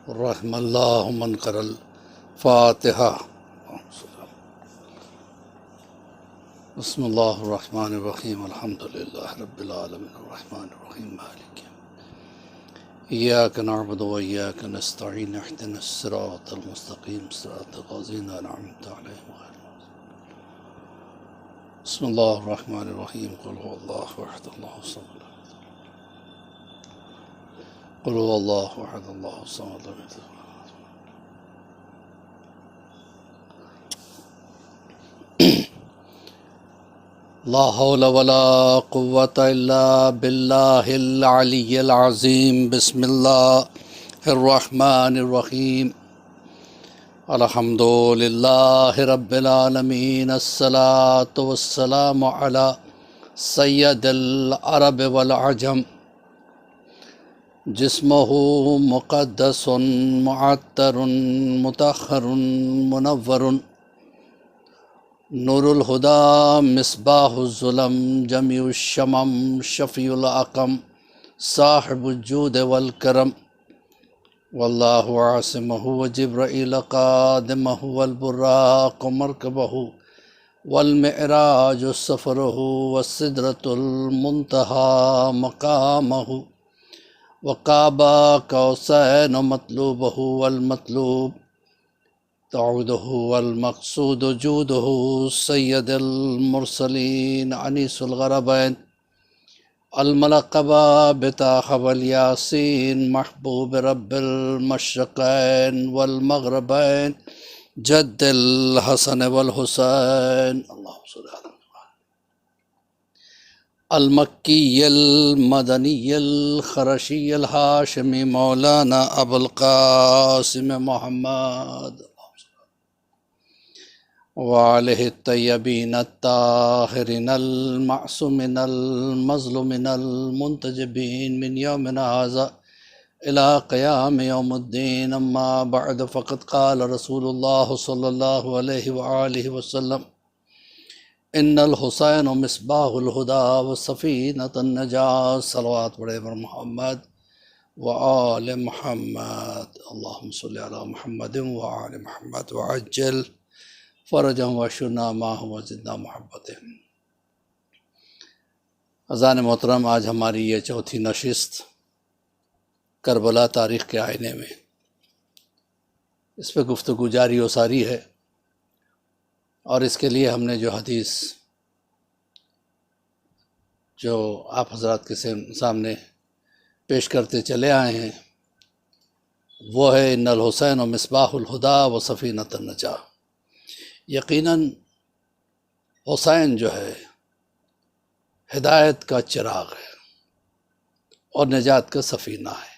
رحم اللہ من قرأ الفاتحہ۔ بسم اللہ الرحمن الرحیم الحمد للہ رب العالمین الرحمن الرحیم مالک ایاک نعبد و ایاک نستعین اهدنا الصراط المستقیم صراط الذین انعمت علیہم غیر المغضوب۔ بسم اللہ الرحمن الرحیم قل هو اللہ احد اللہ الصمد قل هو اللہ احد اللہ الصمد لم یلد لا حول ولا قوة الا باللہ العلی العظیم۔ بسم اللہ الرحمن الرحیم الحمد للہ رب العالمین الصلاة والسلام علی سید العرب والعجم جسمہ مقدس معطر مطہر منور نور الہدی مصباح الظلم جمیع الشمم شفیع العقم صاحب الجود والکرم واللہ عاصمہ وجبرائیل قادمہ والبراق مرکبہ والمعراج سفرہ والسدرۃ المنتہی مقامہ وقاب قوسین مطلوبہ والمطلوب تعودہ والمقصود جودہ سید المرسلین انیس الغربین الملقب بطاہ والیاسین محبوب رب المشرقین والمغربین جد الحسن والحسین اللہم صلی اللہ علیہ وسلم المکی المدنی الخرشی الہاشمی مولانا ابو القاسم محمد وعلیہ الطیبین الطاہرین المعصومین المظلومین المنتجبین من یومنا ھذا الی قیام یوم الدین۔ اما بعد فقد قال رسول اللہ صلی اللہ علیہ وآلہ وسلم ان الحسین مصباح الہدی وسفینۃ النجاة۔ صلوات پڑھے پر محمد وآل محمد، اللہم صلی علی محمد وآل محمد وعجل فرجہم واشرنا معہم وزدنا محبتہم۔ اذان محترم، آج ہماری یہ چوتھی نشست کربلا تاریخ کے آئینے میں، اس پہ گفتگو جاری و ساری ہے، اور اس کے لیے ہم نے جو حدیث جو آپ حضرات کے سامنے پیش کرتے چلے آئے ہیں وہ ہے ان الحسین و مصباح الہدی و سفینۃ النجاة۔ یقیناً حسین جو ہے ہدایت کا چراغ ہے اور نجات کا سفینہ ہے۔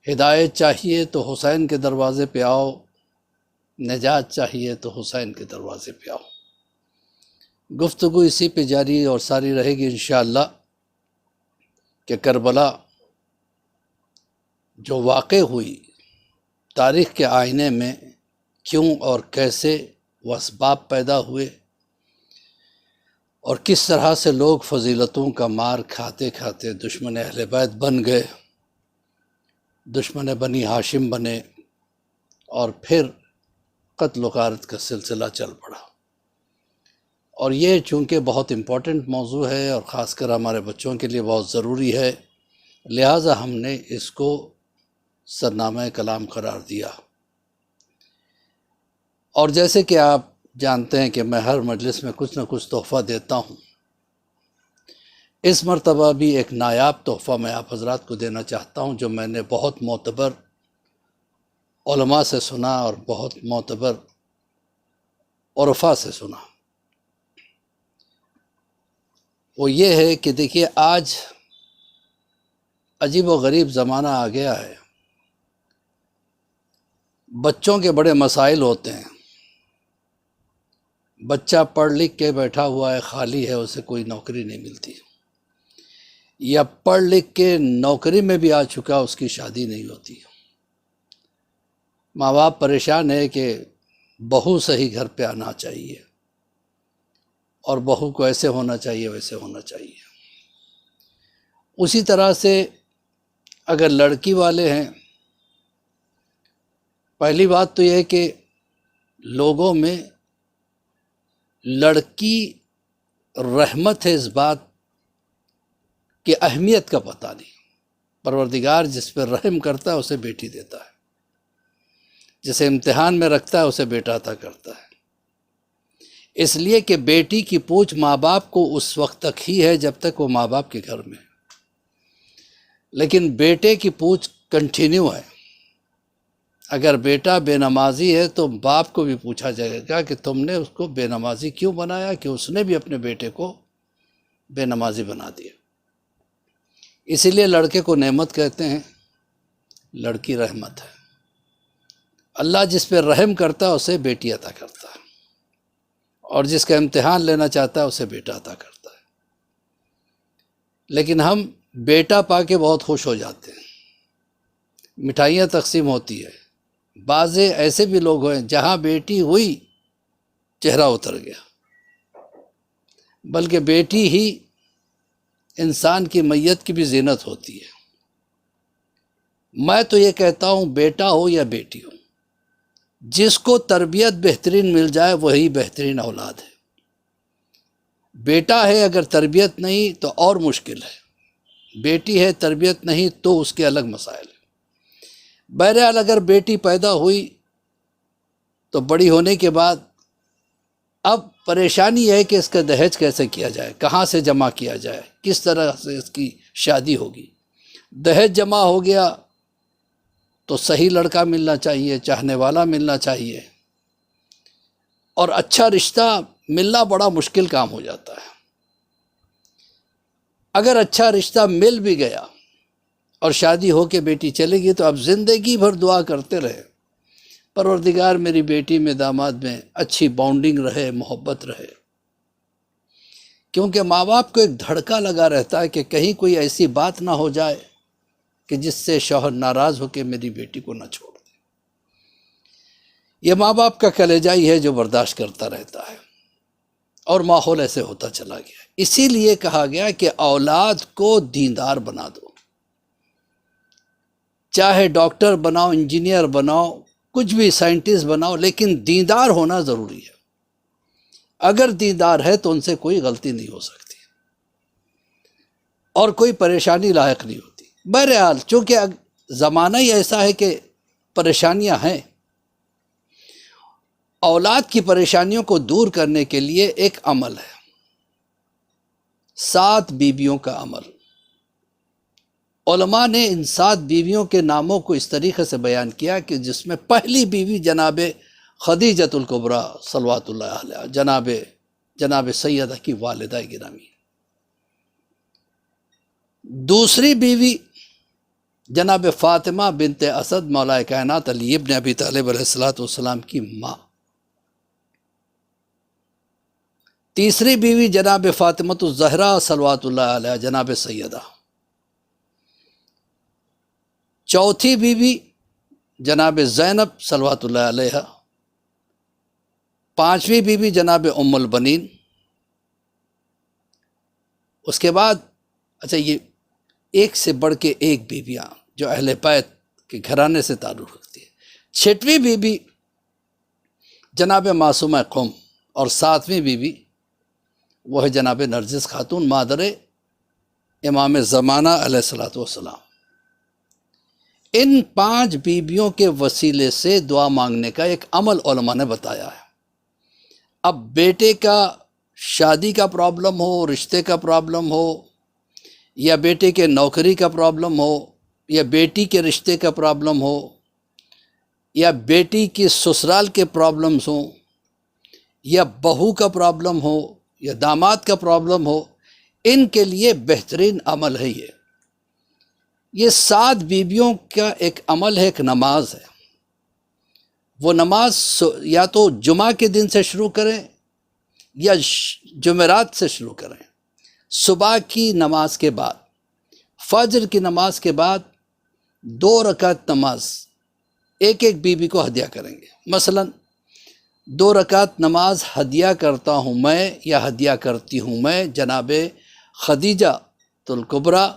ہدایت چاہیے تو حسین کے دروازے پہ آؤ، نجات چاہیے تو حسین کے دروازے پہ آؤ۔ گفتگو اسی پہ جاری اور ساری رہے گی انشاءاللہ کہ کربلا جو واقع ہوئی تاریخ کے آئینے میں کیوں اور کیسے وہ اسباب پیدا ہوئے، اور کس طرح سے لوگ فضیلتوں کا مار کھاتے کھاتے دشمن اہل بیت بن گئے، دشمن بنی ہاشم بنے، اور پھر قتل و غارت کا سلسلہ چل پڑا۔ اور یہ چونکہ بہت امپورٹنٹ موضوع ہے اور خاص کر ہمارے بچوں کے لیے بہت ضروری ہے، لہٰذا ہم نے اس کو سرنامہ کلام قرار دیا۔ اور جیسے کہ آپ جانتے ہیں کہ میں ہر مجلس میں کچھ نہ کچھ تحفہ دیتا ہوں، اس مرتبہ بھی ایک نایاب تحفہ میں آپ حضرات کو دینا چاہتا ہوں جو میں نے بہت معتبر علماء سے سنا اور بہت معتبر عرفاء سے سنا۔ وہ یہ ہے کہ دیکھیے آج عجیب و غریب زمانہ آ گیا ہے، بچوں کے بڑے مسائل ہوتے ہیں، بچہ پڑھ لکھ کے بیٹھا ہوا ہے، خالی ہے، اسے کوئی نوکری نہیں ملتی، یا پڑھ لکھ کے نوکری میں بھی آ چکا اس کی شادی نہیں ہوتی۔ ماں باپ پریشان ہے کہ بہو صحیح گھر پہ آنا چاہیے، اور بہو کو ایسے ہونا چاہیے ویسے ہونا چاہیے۔ اسی طرح سے اگر لڑکی والے ہیں پہلی بات تو یہ ہے کہ لوگوں میں لڑکی رحمت ہے، اس بات کی اہمیت کا پتہ نہیں۔ پروردگار جس پہ رحم کرتا ہے اسے بیٹی دیتا ہے، جسے امتحان میں رکھتا ہے اسے بیٹا عطا کرتا ہے۔ اس لیے کہ بیٹی کی پوچھ ماں باپ کو اس وقت تک ہی ہے جب تک وہ ماں باپ کے گھر میں ہے، لیکن بیٹے کی پوچھ کنٹینیو ہے۔ اگر بیٹا بے نمازی ہے تو باپ کو بھی پوچھا جائے گا کہ تم نے اس کو بے نمازی کیوں بنایا، کہ اس نے بھی اپنے بیٹے کو بے نمازی بنا دیا۔ اسی لیے لڑکے کو نعمت کہتے ہیں، لڑکی رحمت ہے۔ اللہ جس پہ رحم کرتا ہے اسے بیٹی عطا کرتا ہے، اور جس کا امتحان لینا چاہتا ہے اسے بیٹا عطا کرتا ہے۔ لیکن ہم بیٹا پا کے بہت خوش ہو جاتے ہیں، مٹھائیاں تقسیم ہوتی ہے۔ بعض ایسے بھی لوگ ہیں جہاں بیٹی ہوئی چہرہ اتر گیا، بلکہ بیٹی ہی انسان کی میت کی بھی زینت ہوتی ہے۔ میں تو یہ کہتا ہوں بیٹا ہو یا بیٹی ہو، جس کو تربیت بہترین مل جائے وہی بہترین اولاد ہے۔ بیٹا ہے اگر تربیت نہیں تو اور مشکل ہے، بیٹی ہے تربیت نہیں تو اس کے الگ مسائل ہیں۔ بہرحال اگر بیٹی پیدا ہوئی تو بڑی ہونے کے بعد اب پریشانی ہے کہ اس کا دہیج کیسے کیا جائے، کہاں سے جمع کیا جائے، کس طرح سے اس کی شادی ہوگی۔ دہیج جمع ہو گیا تو صحیح لڑکا ملنا چاہیے، چاہنے والا ملنا چاہیے، اور اچھا رشتہ ملنا بڑا مشکل کام ہو جاتا ہے۔ اگر اچھا رشتہ مل بھی گیا اور شادی ہو کے بیٹی چلے گی تو اب زندگی بھر دعا کرتے رہے، پروردگار میری بیٹی میں داماد میں اچھی بانڈنگ رہے، محبت رہے، کیونکہ ماں باپ کو ایک دھڑکا لگا رہتا ہے کہ کہیں کوئی ایسی بات نہ ہو جائے کہ جس سے شوہر ناراض ہو کے میری بیٹی کو نہ چھوڑ دے۔ یہ ماں باپ کا کلیجہ ہی ہے جو برداشت کرتا رہتا ہے، اور ماحول ایسے ہوتا چلا گیا۔ اسی لیے کہا گیا کہ اولاد کو دیندار بنا دو، چاہے ڈاکٹر بناؤ، انجینئر بناؤ، کچھ بھی سائنٹسٹ بناؤ، لیکن دیندار ہونا ضروری ہے۔ اگر دیندار ہے تو ان سے کوئی غلطی نہیں ہو سکتی اور کوئی پریشانی لاحق نہیں ہوتی۔ بہرحال چونکہ زمانہ ہی ایسا ہے کہ پریشانیاں ہیں، اولاد کی پریشانیوں کو دور کرنے کے لیے ایک عمل ہے، 7 بیویوں کا عمل۔ علماء نے ان 7 بیویوں کے ناموں کو اس طریقے سے بیان کیا کہ جس میں پہلی بیوی جناب خدیجۃ الکبریٰ صلوات اللہ علیہ، جناب سیدہ کی والدہ گرامی، دوسری بیوی جناب فاطمہ بنت اسد مولا کائنات علی ابن ابی طالب علیہ السلام کی ماں، تیسری بیوی جناب فاطمۃ الزہرا صلوات اللہ علیہ جناب سیدہ، چوتھی بیوی جناب زینب صلوات اللہ علیہ، پانچویں بیوی جناب ام البنین۔ اس کے بعد اچھا یہ ایک سے بڑھ کے ایک بیویاں جو اہل بیت کے گھرانے سے تعلق رکھتی ہے۔ چھٹویں بیوی جناب معصومہ قم، اور 7ویں بیوی وہ ہے جناب نرجس خاتون مادر امام زمانہ علیہ السلام۔ ان 5 بیویوں کے وسیلے سے دعا مانگنے کا ایک عمل علماء نے بتایا ہے۔ اب بیٹے کا شادی کا پرابلم ہو، رشتے کا پرابلم ہو، یا بیٹے کے نوکری کا پرابلم ہو، یا بیٹی کے رشتے کا پرابلم ہو، یا بیٹی کی سسرال کے پرابلمز ہوں، یا بہو کا پرابلم ہو، یا داماد کا پرابلم ہو، ان کے لیے بہترین عمل ہے یہ 7 بیویوں کا ایک عمل ہے، ایک نماز ہے۔ وہ نماز یا تو جمعہ کے دن سے شروع کریں یا جمعرات سے شروع کریں، صبح کی نماز کے بعد، فجر کی نماز کے بعد 2 رکعت نماز ایک ایک بیوی کو ہدیہ کریں گے۔ مثلا 2 رکعت نماز ہدیہ کرتا ہوں میں، یا ہدیہ کرتی ہوں میں جناب خدیجہ الکبریٰ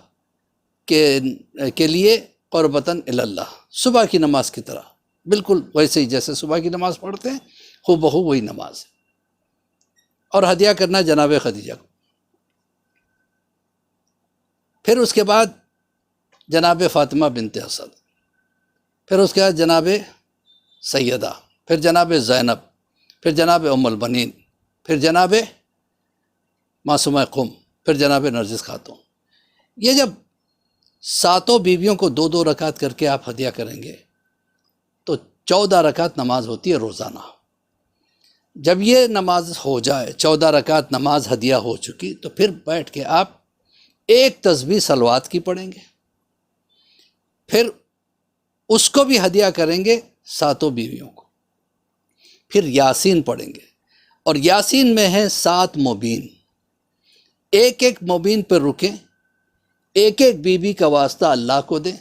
کے لیے قربتاً اللہ، صبح کی نماز کی طرح بالکل ویسے ہی جیسے صبح کی نماز پڑھتے ہیں، ہو بہو وہی نماز ہے، اور ہدیہ کرنا جناب خدیجہ کو۔ پھر اس کے بعد جناب فاطمہ بنت اسد، پھر اس کے بعد جناب سیدہ، پھر جناب زینب، پھر جناب ام البنین، پھر جناب معصومہ قم، پھر جناب نرجس خاتون۔ یہ جب 7 بیویوں کو 2 رکعت کر کے آپ ہدیہ کریں گے تو 14 رکعت نماز ہوتی ہے روزانہ۔ جب یہ نماز ہو جائے، 14 رکعت نماز ہدیہ ہو چکی، تو پھر بیٹھ کے آپ ایک تسبیح صلوات کی پڑھیں گے، پھر اس کو بھی ہدیہ کریں گے 7 بیویوں کو، پھر یاسین پڑھیں گے، اور یاسین میں ہے 7 مبین۔ ایک ایک مبین پہ رکیں، ایک ایک بیوی کا واسطہ اللہ کو دیں۔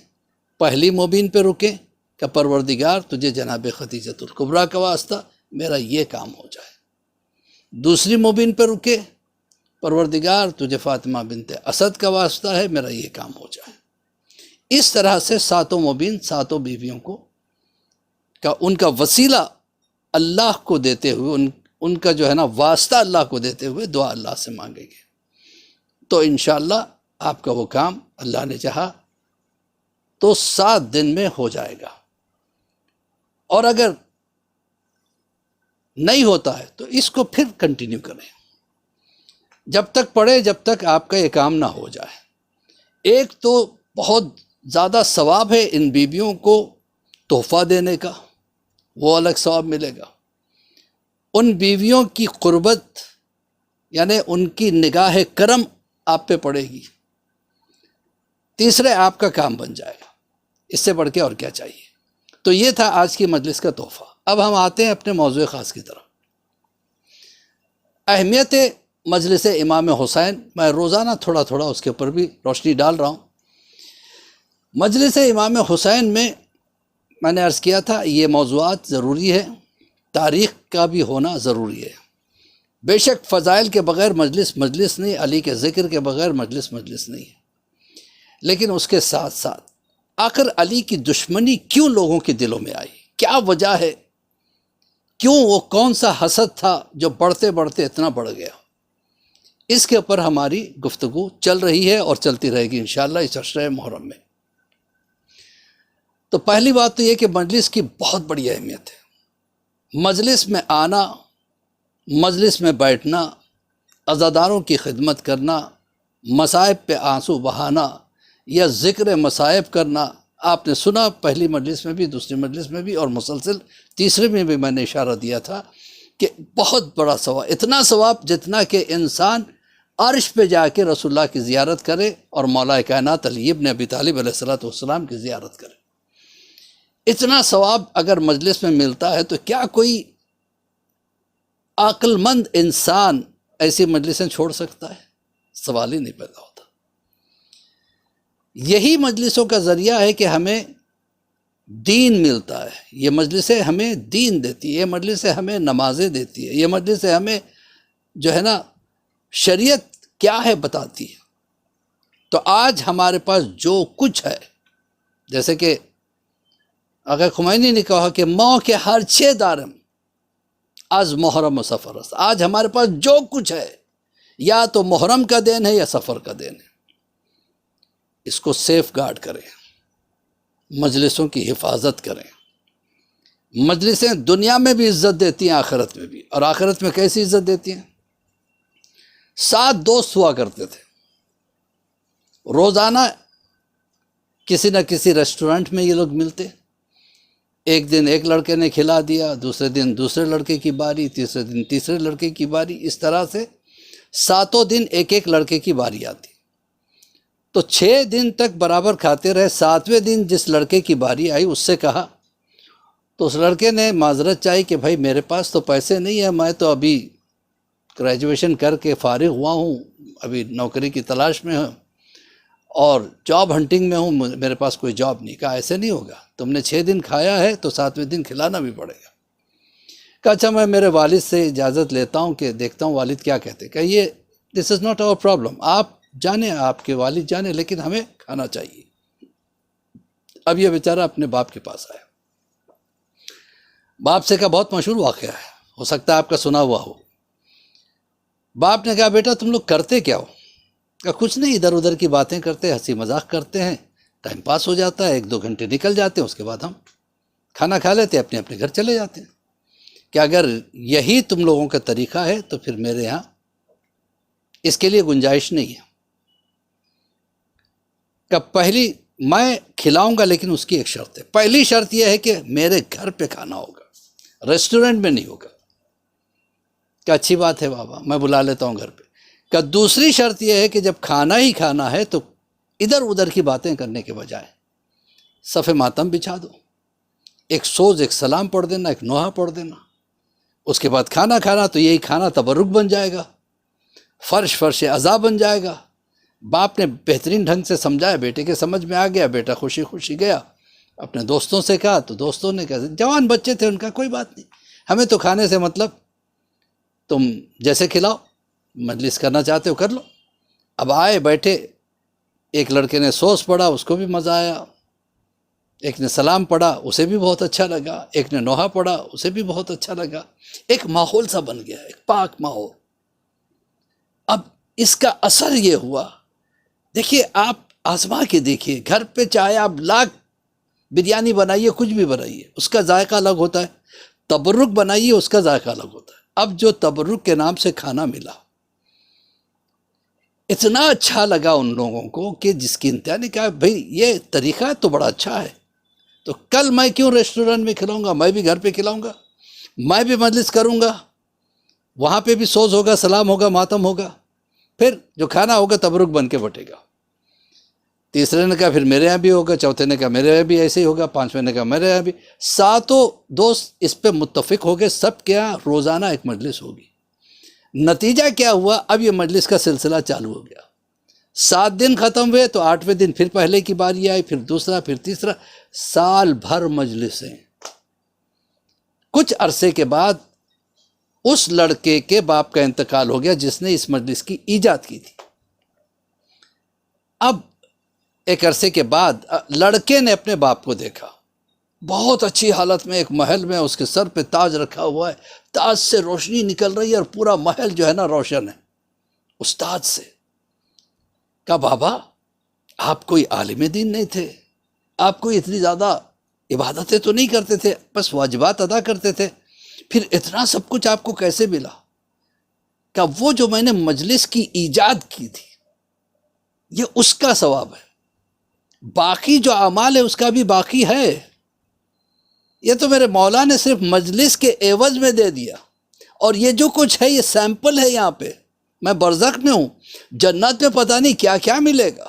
پہلی مبین پہ رکیں کہ پروردگار تجھے جناب خدیجۃ الکبریٰ کا واسطہ میرا یہ کام ہو جائے۔ دوسری مبین پہ رکے، پروردگار تجھے فاطمہ بنت اسد کا واسطہ ہے، میرا یہ کام ہو جائے۔ اس طرح سے 7 مبین 7 بیویوں کو ان کا وسیلہ اللہ کو دیتے ہوئے، ان کا جو ہے نا واسطہ اللہ کو دیتے ہوئے دعا اللہ سے مانگیں گے، تو انشاءاللہ آپ کا وہ کام اللہ نے چاہا تو 7 دن میں ہو جائے گا۔ اور اگر نہیں ہوتا ہے تو اس کو پھر کنٹینیو کریں، جب تک پڑھے جب تک آپ کا یہ کام نہ ہو جائے۔ ایک تو بہت زیادہ ثواب ہے ان بیویوں کو تحفہ دینے کا، وہ الگ ثواب ملے گا۔ ان بیویوں کی قربت یعنی ان کی نگاہ کرم آپ پہ پڑے گی۔ تیسرے آپ کا کام بن جائے گا، اس سے بڑھ کے اور کیا چاہیے۔ تو یہ تھا آج کی مجلس کا تحفہ۔ اب ہم آتے ہیں اپنے موضوع خاص کی طرف۔ اہمیت مجلس امام حسین، میں روزانہ تھوڑا تھوڑا اس کے اوپر بھی روشنی ڈال رہا ہوں۔ مجلس امام حسین میں نے عرض کیا تھا یہ موضوعات ضروری ہے، تاریخ کا بھی ہونا ضروری ہے۔ بے شک فضائل کے بغیر مجلس نہیں، علی کے ذکر کے بغیر مجلس نہیں ہے، لیکن اس کے ساتھ ساتھ آخر علی کی دشمنی کیوں لوگوں کے دلوں میں آئی، کیا وجہ ہے، کیوں وہ کون سا حسد تھا جو بڑھتے بڑھتے اتنا بڑھ گیا، اس کے اوپر ہماری گفتگو چل رہی ہے اور چلتی رہے گی انشاءاللہ اس عشرہ محرم میں۔ تو پہلی بات تو یہ کہ مجلس کی بہت بڑی اہمیت ہے۔ مجلس میں آنا، مجلس میں بیٹھنا، عزاداروں کی خدمت کرنا، مصائب پہ آنسو بہانا یا ذکر مصائب کرنا، آپ نے سنا پہلی مجلس میں بھی، دوسری مجلس میں بھی، اور مسلسل تیسرے میں بھی میں نے اشارہ دیا تھا کہ بہت بڑا ثواب، اتنا ثواب جتنا کہ انسان عرش پہ جا کے رسول اللہ کی زیارت کرے اور مولا کائنات علی ابن ابی طالب علیہ السلام کی زیارت کرے۔ اتنا ثواب اگر مجلس میں ملتا ہے تو کیا کوئی عقل مند انسان ایسی مجلسیں چھوڑ سکتا ہے؟ سوال ہی نہیں پیدا ہوتا۔ یہی مجلسوں کا ذریعہ ہے کہ ہمیں دین ملتا ہے، یہ مجلسیں ہمیں دین دیتی ہے، یہ مجلسیں ہمیں نمازیں دیتی ہے، یہ مجلسیں ہمیں جو ہے نا شریعت کیا ہے بتاتی ہے۔ تو آج ہمارے پاس جو کچھ ہے، جیسے کہ آقا خمینی نے کہا کہ ماں کے ہر 6 دارم از محرم و سفر است، آج ہمارے پاس جو کچھ ہے یا تو محرم کا دین ہے یا سفر کا دین ہے۔ اس کو سیف گارڈ کریں، مجلسوں کی حفاظت کریں۔ مجلسیں دنیا میں بھی عزت دیتی ہیں، آخرت میں بھی، اور آخرت میں کیسی عزت دیتی ہیں؟ 7 دوست ہوا کرتے تھے، روزانہ کسی نہ کسی ریسٹورنٹ میں یہ لوگ ملتے، ایک دن ایک لڑکے نے کھلا دیا، دوسرے دن دوسرے لڑکے کی باری، تیسرے دن تیسرے لڑکے کی باری، اس طرح سے 7 دن ایک ایک لڑکے کی باری آتی، تو 6 دن تک برابر کھاتے رہے۔ 7ویں دن جس لڑکے کی باری آئی اس سے کہا، تو اس لڑکے نے معذرت چاہی کہ بھائی میرے پاس تو پیسے نہیں ہیں، میں تو ابھی گریجویشن کر کے فارغ ہوا ہوں، ابھی نوکری کی تلاش میں ہوں اور جاب ہنٹنگ میں ہوں، میرے پاس کوئی جاب نہیں۔ کہا ایسے نہیں ہوگا، تم نے 6 دن کھایا ہے تو 7ویں دن کھلانا بھی پڑے گا۔ کہا اچھا میں میرے والد سے اجازت لیتا ہوں کہ دیکھتا ہوں والد کیا کہتے۔ کہ یہ دس از ناٹ آور پرابلم، آپ جانیں، آپ کے والد جانیں، لیکن ہمیں کھانا چاہیے۔ اب یہ بیچارہ اپنے باپ کے پاس آیا، باپ سے کہا، بہت مشہور واقعہ ہے، ہو سکتا ہے آپ کا سنا ہوا ہو۔ باپ نے کہا، بیٹا تم لوگ کرتے کیا ہو؟ کہا کچھ نہیں، ادھر ادھر کی باتیں کرتے، ہنسی مذاق کرتے ہیں، ٹائم پاس ہو جاتا ہے، 1-2 گھنٹے نکل جاتے ہیں، اس کے بعد ہم کھانا کھا لیتے ہیں، اپنے اپنے گھر چلے جاتے ہیں۔ کہ اگر یہی تم لوگوں کا طریقہ ہے تو پھر میرے یہاں اس کے لیے گنجائش نہیں ہے۔ کہ پہلی میں کھلاؤں گا، لیکن اس کی ایک شرط ہے، پہلی شرط یہ ہے کہ میرے گھر پہ کھانا ہوگا، ریسٹورنٹ میں نہیں ہوگا۔ کہ اچھی بات ہے بابا، میں بلا لیتا ہوں گھر پہ۔ کہ دوسری شرط یہ ہے کہ جب کھانا ہی کھانا ہے تو ادھر ادھر کی باتیں کرنے کے بجائے صف ماتم بچھا دو، ایک سوز، ایک سلام پڑھ دینا، ایک نوحہ پڑھ دینا، اس کے بعد کھانا کھانا، تو یہی کھانا تبرک بن جائے گا، فرش عزا بن جائے گا۔ باپ نے بہترین ڈھنگ سے سمجھایا، بیٹے کے سمجھ میں آ گیا، بیٹا خوشی خوشی گیا، اپنے دوستوں سے کہا تو دوستوں نے کہا، جوان بچے تھے، ان کا کوئی بات نہیں، ہمیں تو کھانے سے مطلب، تم جیسے کھلاؤ، مجلس کرنا چاہتے ہو کر لو۔ اب آئے بیٹھے، ایک لڑکے نے سوس پڑھا، اس کو بھی مزہ آیا، ایک نے سلام پڑھا، اسے بھی بہت اچھا لگا، ایک نے نوحہ پڑھا، اسے بھی بہت اچھا لگا، ایک ماحول سا بن گیا، ایک پاک ماحول۔ اب اس کا اثر یہ ہوا، دیکھیے آپ آزما کے دیکھیے، گھر پہ چاہے آپ لاکھ بریانی بنائیے، کچھ بھی بنائیے، اس کا ذائقہ الگ ہوتا ہے، تبرک بنائیے، اس کا ذائقہ الگ ہوتا ہے۔ اب جو تبرک کے نام سے کھانا ملا، اتنا اچھا لگا ان لوگوں کو کہ جس کی انتہا نے کہا، بھئی یہ طریقہ تو بڑا اچھا ہے، تو کل میں کیوں ریسٹورنٹ میں کھلاؤں گا، میں بھی گھر پہ کھلاؤں گا، میں بھی مجلس کروں گا، وہاں پہ بھی سوز ہوگا، سلام ہوگا، ماتم ہوگا، پھر جو کھانا ہوگا تبرک بن کے بٹے گا۔ تیسرے نے کہا پھر میرے یہاں بھی ہوگا، چوتھے نے کہا میرے یہاں بھی ایسے ہی ہوگا، پانچویں نے کہا میرے یہاں بھی، ساتوں دوست اس پہ متفق ہو گئے، سب کے یہاں روزانہ ایک مجلس ہوگی۔ نتیجہ کیا ہوا، اب یہ مجلس کا سلسلہ چالو ہو گیا، 7 دن ختم ہوئے تو 8ویں دن پھر پہلے کی باری آئی، پھر دوسرا، پھر تیسرا، سال بھر مجلسیں۔ کچھ عرصے کے بعد اس لڑکے کے باپ کا انتقال ہو گیا جس نے اس مجلس کی ایجاد کی تھی۔ اب ایک عرصے کے بعد لڑکے نے اپنے باپ کو دیکھا، بہت اچھی حالت میں، ایک محل میں، اس کے سر پہ تاج رکھا ہوا ہے، تاج سے روشنی نکل رہی ہے اور پورا محل جو ہے نا روشن ہے اس تاج سے۔ کہا بابا آپ کوئی عالم دین نہیں تھے، آپ کوئی اتنی زیادہ عبادتیں تو نہیں کرتے تھے، بس واجبات ادا کرتے تھے، پھر اتنا سب کچھ آپ کو کیسے ملا؟ کہ وہ جو میں نے مجلس کی ایجاد کی تھی، یہ اس کا ثواب ہے، باقی جو اعمال ہے اس کا بھی باقی ہے، یہ تو میرے مولا نے صرف مجلس کے عوض میں دے دیا، اور یہ جو کچھ ہے یہ سیمپل ہے، یہاں پہ میں برزخ میں ہوں، جنت میں پتہ نہیں کیا کیا ملے گا۔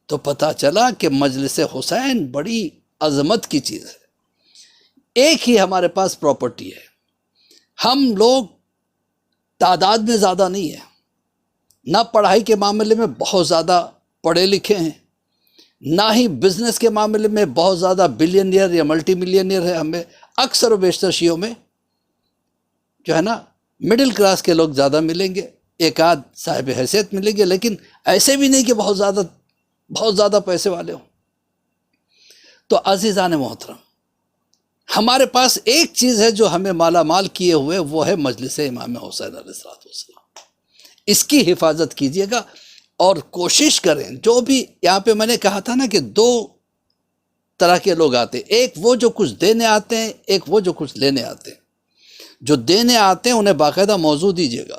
تو پتہ چلا کہ مجلس حسین بڑی عظمت کی چیز ہے۔ ایک ہی ہمارے پاس پراپرٹی ہے، ہم لوگ تعداد میں زیادہ نہیں ہیں، نہ پڑھائی کے معاملے میں بہت زیادہ پڑھے لکھے ہیں، نہ ہی بزنس کے معاملے میں بہت زیادہ بلینئر یا ملٹی ملینئر ہے، ہمیں اکثر و بیشتر شیعوں میں جو ہے نا مڈل کلاس کے لوگ زیادہ ملیں گے، ایک آدھ صاحب حیثیت ملیں گے، لیکن ایسے بھی نہیں کہ بہت زیادہ پیسے والے ہوں۔ تو عزیزان محترم، ہمارے پاس ایک چیز ہے جو ہمیں مالا مال کیے ہوئے، وہ ہے مجلس امام حسین علیہ السلام۔ اس کی حفاظت کیجیے گا اور کوشش کریں، جو بھی یہاں پہ میں نے کہا تھا نا کہ 2 طرح کے لوگ آتے ہیں، ایک وہ جو کچھ دینے آتے ہیں، ایک وہ جو کچھ لینے آتے ہیں۔ جو دینے آتے ہیں انہیں باقاعدہ موضوع دیجیے گا،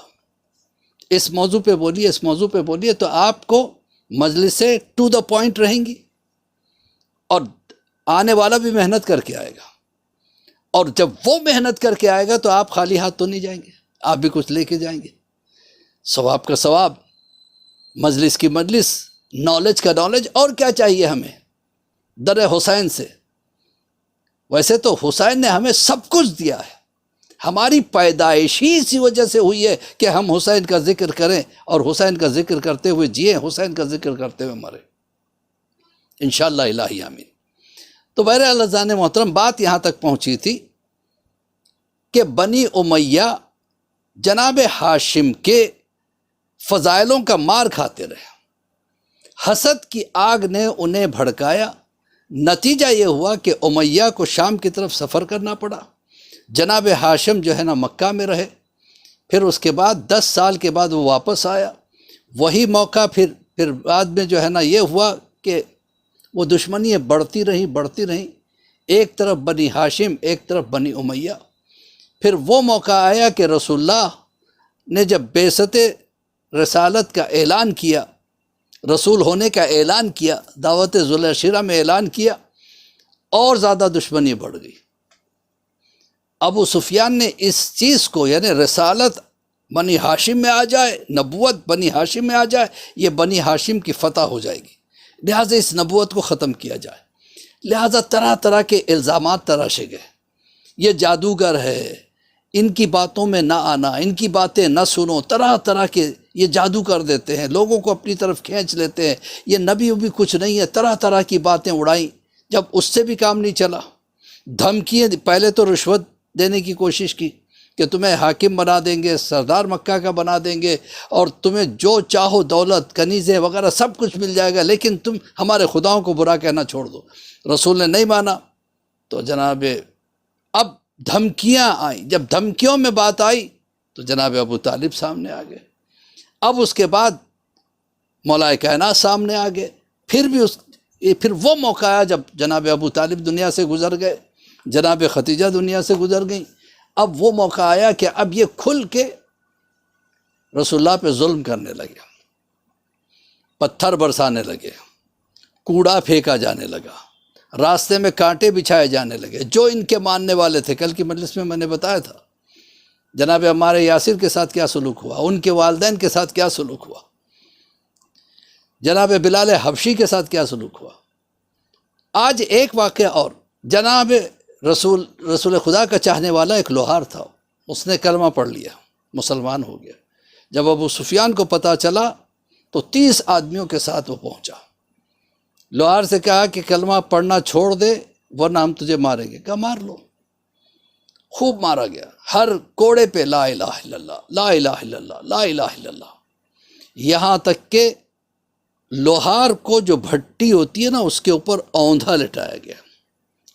اس موضوع پہ بولیے، اس موضوع پہ بولیے، تو آپ کو مجلسیں ٹو دا پوائنٹ رہیں گی، اور آنے والا بھی محنت کر کے آئے گا، اور جب وہ محنت کر کے آئے گا تو آپ خالی ہاتھ تو نہیں جائیں گے، آپ بھی کچھ لے کے جائیں گے، ثواب کا ثواب، مجلس کی مجلس، نالج کا نالج، اور کیا چاہیے ہمیں در حسین سے۔ ویسے تو حسین نے ہمیں سب کچھ دیا ہے، ہماری پیدائش ہی اسی وجہ سے ہوئی ہے کہ ہم حسین کا ذکر کریں، اور حسین کا ذکر کرتے ہوئے جئیں، حسین کا ذکر کرتے ہوئے مریں، انشاءاللہ الہی آمین۔ تو بہرحال عزیزان محترم، بات یہاں تک پہنچی تھی کہ بنی امیہ جناب ہاشم کے فضائلوں کا مار کھاتے رہے، حسد کی آگ نے انہیں بھڑکایا، نتیجہ یہ ہوا کہ امیہ کو شام کی طرف سفر کرنا پڑا، جناب ہاشم جو ہے نا مکہ میں رہے، پھر اس کے بعد 10 سال کے بعد وہ واپس آیا، وہی موقع پھر بعد میں جو ہے نا یہ ہوا کہ وہ دشمنیاں بڑھتی رہیں، ایک طرف بنی ہاشم، ایک طرف بنی امیہ۔ پھر وہ موقع آیا کہ رسول اللہ نے جب بعثت رسالت کا اعلان کیا، رسول ہونے کا اعلان کیا، دعوت ذوالعشیرہ میں اعلان کیا، اور زیادہ دشمنی بڑھ گئی۔ ابو سفیان نے اس چیز کو، یعنی رسالت بنی ہاشم میں آ جائے، نبوت بنی ہاشم میں آ جائے، یہ بنی ہاشم کی فتح ہو جائے گی، لہٰذا اس نبوت کو ختم کیا جائے۔ لہٰذا طرح طرح کے الزامات تراشے گئے، یہ جادوگر ہے، ان کی باتوں میں نہ آنا، ان کی باتیں نہ سنو، طرح طرح کے یہ جادو کر دیتے ہیں، لوگوں کو اپنی طرف کھینچ لیتے ہیں، یہ نبی بھی کچھ نہیں ہے، طرح طرح کی باتیں اڑائیں۔ جب اس سے بھی کام نہیں چلا، دھمکیاں، پہلے تو رشوت دینے کی کوشش کی کہ تمہیں حاکم بنا دیں گے، سردار مکہ کا بنا دیں گے، اور تمہیں جو چاہو دولت، کنیزیں وغیرہ سب کچھ مل جائے گا، لیکن تم ہمارے خداؤں کو برا کہنا چھوڑ دو۔ رسول نے نہیں مانا، تو جناب اب دھمکیاں آئیں، جب دھمکیوں میں بات آئی تو جناب ابو طالب سامنے آ گئے۔ اب اس کے بعد مولا کائنات سامنے آ گئے، پھر وہ موقع آیا جب جناب ابو طالب دنیا سے گزر گئے، جناب ختیجہ دنیا سے گزر گئیں۔ اب وہ موقع آیا کہ اب یہ کھل کے رسول اللہ پہ ظلم کرنے لگے، پتھر برسانے لگے، کوڑا پھینکا جانے لگا، راستے میں کانٹے بچھائے جانے لگے۔ جو ان کے ماننے والے تھے، کل کی مجلس میں نے بتایا تھا جناب عمار یاسر کے ساتھ کیا سلوک ہوا، ان کے والدین کے ساتھ کیا سلوک ہوا، جناب بلال حبشی کے ساتھ کیا سلوک ہوا۔ آج ایک واقعہ اور، جناب رسول خدا کا چاہنے والا ایک لوہار تھا، اس نے کلمہ پڑھ لیا، مسلمان ہو گیا۔ جب ابو سفیان کو پتہ چلا تو 30 آدمیوں کے ساتھ وہ پہنچا، لوہار سے کہا کہ کلمہ پڑھنا چھوڑ دے ورنہ ہم تجھے ماریں گے۔ کہا مار لو۔ خوب مارا گیا، ہر کوڑے پہ لا الہ الا اللہ، لا الہ الا اللہ، لا الہ الا اللہ، یہاں تک کہ لوہار کو جو بھٹی ہوتی ہے نا اس کے اوپر اوندھا لٹایا گیا۔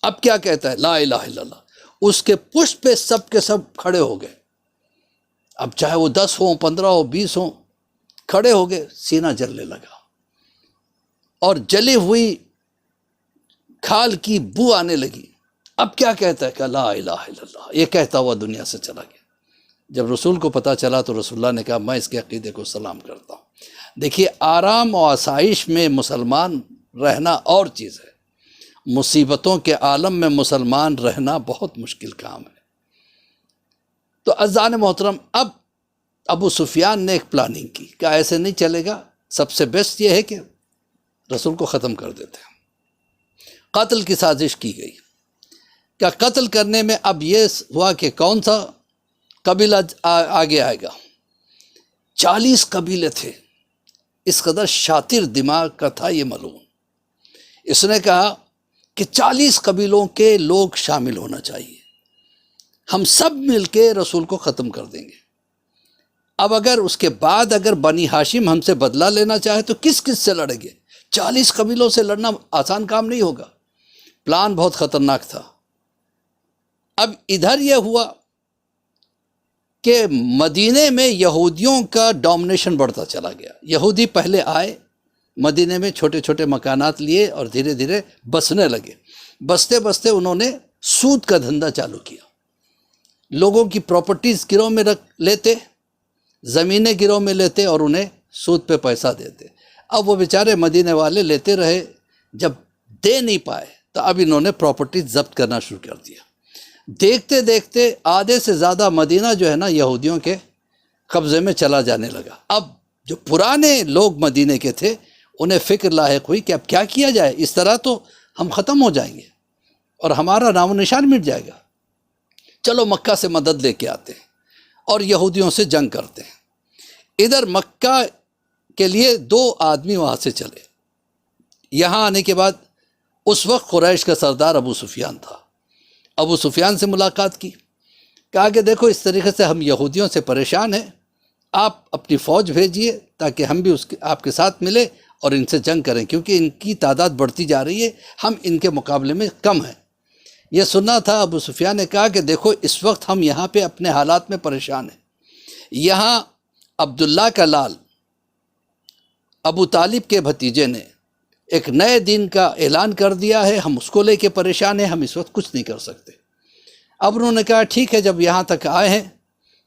اب کیا کہتا ہے؟ لا الہ الا اللہ۔ اس کے پشت پہ سب کے سب کھڑے ہو گئے، اب چاہے وہ 10 ہوں، 15 ہوں، 20 ہوں، کھڑے ہو گئے، سینہ جلنے لگا اور جلی ہوئی کھال کی بو آنے لگی۔ اب کیا کہتا ہے کہ لا الہ الا اللہ، یہ کہتا ہوا دنیا سے چلا گیا۔ جب رسول کو پتہ چلا تو رسول اللہ نے کہا میں اس کے عقیدے کو سلام کرتا ہوں۔ دیکھیے، آرام و آسائش میں مسلمان رہنا اور چیز ہے، مصیبتوں کے عالم میں مسلمان رہنا بہت مشکل کام ہے۔ تو عزیزان محترم، اب ابو سفیان نے ایک پلاننگ کی کہ ایسے نہیں چلے گا، سب سے بیسٹ یہ ہے کہ رسول کو ختم کر دیتے ہیں۔ قتل کی سازش کی گئی کہ قتل کرنے میں اب یہ ہوا کہ کون سا قبیلہ آگے آئے گا۔ 40 قبیلے تھے، اس قدر شاطر دماغ کا تھا یہ ملعون۔ اس نے کہا کہ 40 قبیلوں کے لوگ شامل ہونا چاہیے، ہم سب مل کے رسول کو ختم کر دیں گے۔ اب اگر اس کے بعد اگر بنی ہاشم ہم سے بدلہ لینا چاہے تو کس کس سے لڑیں گے؟ 40 قبیلوں سے لڑنا آسان کام نہیں ہوگا۔ پلان بہت خطرناک تھا۔ اب ادھر یہ ہوا کہ مدینے میں یہودیوں کا ڈومینیشن بڑھتا چلا گیا۔ یہودی پہلے آئے مدینے میں، چھوٹے چھوٹے مکانات لیے اور دھیرے دھیرے بسنے لگے۔ بستے بستے انہوں نے سود کا دھندا چالو کیا، لوگوں کی پراپرٹیز گروہ میں لیتے، زمینیں گروہ میں لیتے اور انہیں سود پہ پیسہ دیتے۔ اب وہ بیچارے مدینے والے لیتے رہے، جب دے نہیں پائے تو اب انہوں نے پراپرٹیز ضبط کرنا شروع کر دیا۔ دیکھتے دیکھتے آدھے سے زیادہ مدینہ جو ہے نا یہودیوں کے قبضے میں چلا جانے لگا۔ اب جو پرانے لوگ مدینے کے تھے انہیں فکر لاحق ہوئی کہ اب کیا کیا جائے، اس طرح تو ہم ختم ہو جائیں گے اور ہمارا نام و نشان مٹ جائے گا، چلو مکہ سے مدد لے کے آتے ہیں اور یہودیوں سے جنگ کرتے ہیں۔ ادھر مکہ کے لیے 2 آدمی وہاں سے چلے۔ یہاں آنے کے بعد اس وقت قریش کا سردار ابو سفیان تھا۔ ابو سفیان سے ملاقات کی، کہا کہ دیکھو اس طریقے سے ہم یہودیوں سے پریشان ہیں، آپ اپنی فوج بھیجیے تاکہ ہم بھی آپ کے ساتھ ملے اور ان سے جنگ کریں، کیونکہ ان کی تعداد بڑھتی جا رہی ہے، ہم ان کے مقابلے میں کم ہیں۔ یہ سننا تھا۔ ابو سفیان نے کہا کہ دیکھو اس وقت ہم یہاں پہ اپنے حالات میں پریشان ہیں، یہاں عبداللہ کا لال ابو طالب کے بھتیجے نے ایک نئے دین کا اعلان کر دیا ہے، ہم اس کو لے کے پریشان ہیں، ہم اس وقت کچھ نہیں کر سکتے۔ اب انہوں نے کہا ٹھیک ہے، جب یہاں تک آئے ہیں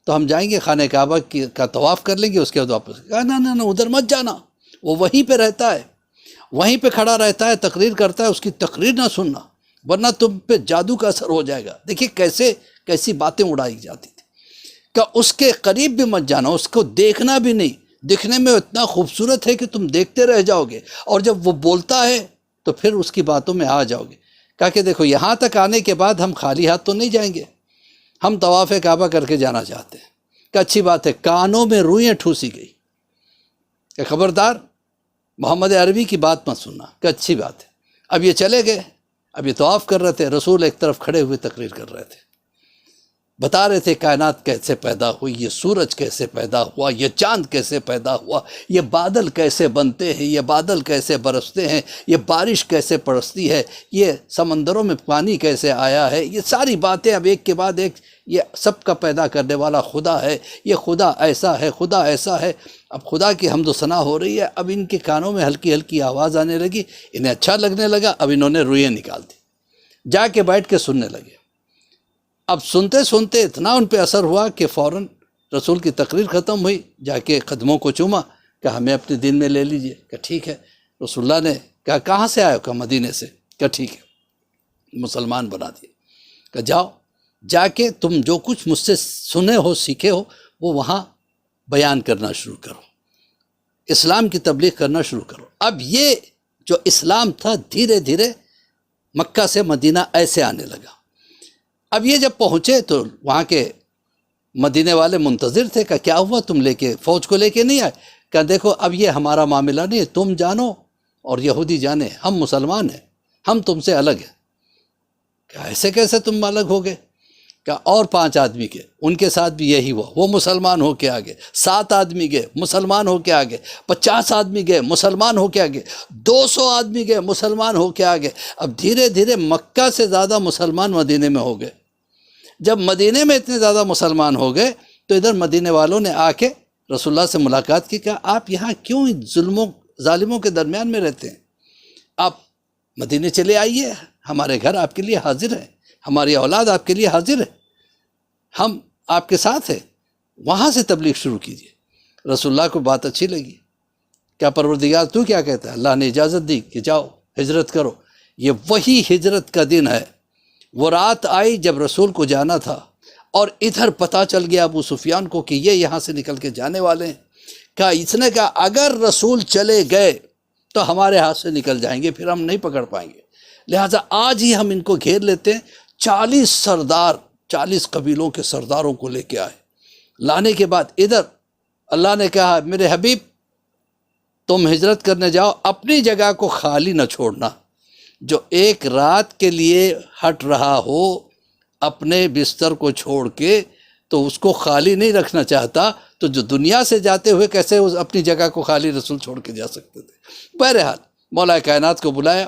تو ہم جائیں گے خانہ کعبہ کا طواف کر لیں گے، اس کے بعد واپس۔ کہا نہ ادھر مت جانا، وہ وہیں پہ رہتا ہے، وہیں پہ کھڑا رہتا ہے، تقریر کرتا ہے، اس کی تقریر نہ سننا ورنہ تم پہ جادو کا اثر ہو جائے گا۔ دیکھیے کیسی باتیں اڑائی جاتی تھی کہ اس کے قریب بھی مت جانا، اس کو دیکھنا بھی نہیں، دکھنے میں اتنا خوبصورت ہے کہ تم دیکھتے رہ جاؤ گے، اور جب وہ بولتا ہے تو پھر اس کی باتوں میں آ جاؤ گے۔ کہا کہ دیکھو یہاں تک آنے کے بعد ہم خالی ہاتھ تو نہیں جائیں گے، ہم طواف کعبہ کر کے جانا چاہتے ہیں۔ کہ اچھی بات ہے، کانوں میں روئیں ٹھوسی گئی کہ خبردار محمد عربی کی بات مت سننا، کہ اچھی بات ہے۔ اب یہ چلے گئے، اب یہ طواف کر رہے تھے، رسول ایک طرف کھڑے ہوئے تقریر کر رہے تھے، بتا رہے تھے کائنات کیسے پیدا ہوئی، یہ سورج کیسے پیدا ہوا، یہ چاند کیسے پیدا ہوا، یہ بادل کیسے بنتے ہیں، یہ بادل کیسے برستے ہیں، یہ بارش کیسے برستی ہے، یہ سمندروں میں پانی کیسے آیا ہے، یہ ساری باتیں اب ایک کے بعد ایک، یہ سب کا پیدا کرنے والا خدا ہے، یہ خدا ایسا ہے، خدا ایسا ہے۔ اب خدا کی حمد و ثنا ہو رہی ہے، اب ان کے کانوں میں ہلکی ہلکی آواز آنے لگی، انہیں اچھا لگنے لگا، اب انہوں نے روئیں نکال دی، جا کے بیٹھ کے سننے لگے۔ اب سنتے سنتے اتنا ان پہ اثر ہوا کہ فوراً رسول کی تقریر ختم ہوئی، جا کے قدموں کو چوما کہ ہمیں اپنے دین میں لے لیجئے۔ کہ ٹھیک ہے۔ رسول اللہ نے کہا کہاں سے آئے ہو؟ کہا مدینے سے۔ کہ ٹھیک ہے، مسلمان بنا دیا۔ کہ جاؤ، جا کے تم جو کچھ مجھ سے سنے ہو، سیکھے ہو، وہ وہاں بیان کرنا شروع کرو، اسلام کی تبلیغ کرنا شروع کرو۔ اب یہ جو اسلام تھا دھیرے دھیرے مکہ سے مدینہ ایسے آنے لگا۔ اب یہ جب پہنچے تو وہاں کے مدینے والے منتظر تھے کہ کیا ہوا، تم لے کے فوج کو لے کے نہیں آئے؟ کہ دیکھو اب یہ ہمارا معاملہ نہیں ہے، تم جانو اور یہودی جانے، ہم مسلمان ہیں، ہم تم سے الگ ہیں۔ کہ ایسے کیسے تم الگ ہو گئے؟ کہ اور 5 آدمی کے، ان کے ساتھ بھی یہی ہوا، وہ مسلمان ہو کے آگے، 7 آدمی گئے مسلمان ہو کے آگے، 50 آدمی گئے مسلمان ہو کے آگے، 200 آدمی گئے مسلمان ہو کے آگے۔ اب دھیرے دھیرے مکہ سے زیادہ مسلمان مدینے میں ہو گئے۔ جب مدینے میں اتنے زیادہ مسلمان ہو گئے تو ادھر مدینے والوں نے آ کے رسول اللہ سے ملاقات کی، کہا آپ یہاں کیوں ظالموں کے درمیان میں رہتے ہیں؟ آپ مدینے چلے آئیے، ہمارے گھر آپ کے لیے حاضر ہے، ہماری اولاد آپ کے لیے حاضر ہے، ہم آپ کے ساتھ ہیں، وہاں سے تبلیغ شروع کیجیے۔ رسول اللہ کو بات اچھی لگی۔ کیا پروردگار تو کیا کہتا ہے؟ اللہ نے اجازت دی کہ جاؤ ہجرت کرو۔ یہ وہی ہجرت کا دن ہے، وہ رات آئی جب رسول کو جانا تھا، اور ادھر پتہ چل گیا ابو سفیان کو کہ یہ یہاں سے نکل کے جانے والے ہیں۔ کہا اس نے کہا اگر رسول چلے گئے تو ہمارے ہاتھ سے نکل جائیں گے، پھر ہم نہیں پکڑ پائیں گے، لہٰذا آج ہی ہم ان کو گھیر لیتے ہیں۔ 40 سردار، 40 قبیلوں کے سرداروں کو لے کے آئے۔ لانے کے بعد ادھر اللہ نے کہا میرے حبیب تم ہجرت کرنے جاؤ، اپنی جگہ کو خالی نہ چھوڑنا۔ جو ایک رات کے لیے ہٹ رہا ہو اپنے بستر کو چھوڑ کے تو اس کو خالی نہیں رکھنا چاہتا، تو جو دنیا سے جاتے ہوئے کیسے اپنی جگہ کو خالی رسول چھوڑ کے جا سکتے تھے؟ بہرحال مولا کائنات کو بلایا،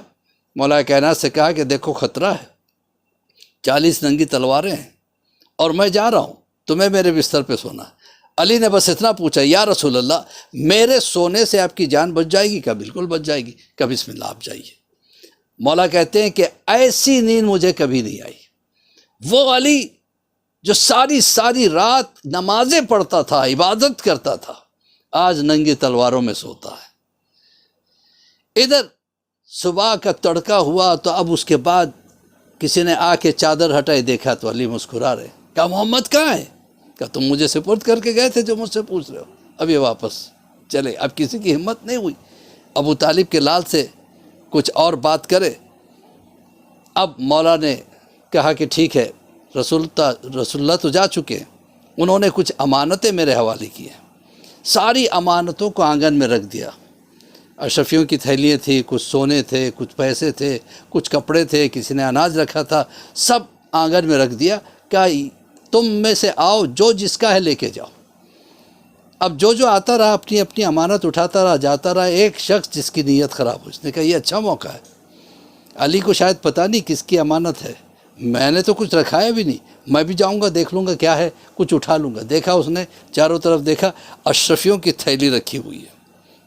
مولا کائنات سے کہا کہ دیکھو خطرہ ہے، 40 ننگی تلواریں ہیں اور میں جا رہا ہوں، تمہیں میرے بستر پہ سونا ہے۔ علی نے بس اتنا پوچھا یا رسول اللہ میرے سونے سے آپ کی جان بچ جائے گی؟ کہا بالکل بچ جائے گی۔ کہا بسم اللہ آپ جائیے۔ مولا کہتے ہیں کہ ایسی نیند مجھے کبھی نہیں آئی۔ وہ علی جو ساری رات نمازیں پڑھتا تھا، عبادت کرتا تھا، آج ننگی تلواروں میں سوتا ہے۔ ادھر صبح کا تڑکا ہوا تو اب اس کے بعد کسی نے آ کے چادر ہٹائی، دیکھا تو علی مسکرا رہے۔ کہا محمد کہاں ہے؟ کہا تم مجھے سپرد کر کے گئے تھے جو مجھ سے پوچھ رہے ہو، اب یہ واپس چلے۔ اب کسی کی ہمت نہیں ہوئی ابو طالب کے لال سے کچھ اور بات کرے۔ اب مولا نے کہا کہ ٹھیک ہے، رسول اللہ تو جا چکے ہیں، انہوں نے کچھ امانتیں میرے حوالے کی ہیں، ساری امانتوں کو آنگن میں رکھ دیا۔ اشرفیوں کی تھیلیاں تھیں، کچھ سونے تھے، کچھ پیسے تھے، کچھ کپڑے تھے، کسی نے اناج رکھا تھا، سب آنگن میں رکھ دیا۔ کہا تم میں سے آؤ، جو جس کا ہے لے کے جاؤ۔ اب جو آتا رہا اپنی اپنی امانت اٹھاتا رہا، جاتا رہا۔ ایک شخص جس کی نیت خراب ہو، اس نے کہا یہ اچھا موقع ہے، علی کو شاید پتہ نہیں کس کی امانت ہے، میں نے تو کچھ رکھایا بھی نہیں، میں بھی جاؤں گا دیکھ لوں گا کیا ہے، کچھ اٹھا لوں گا۔ دیکھا اس نے چاروں طرف دیکھا، اشرفیوں کی تھیلی رکھی ہوئی ہے۔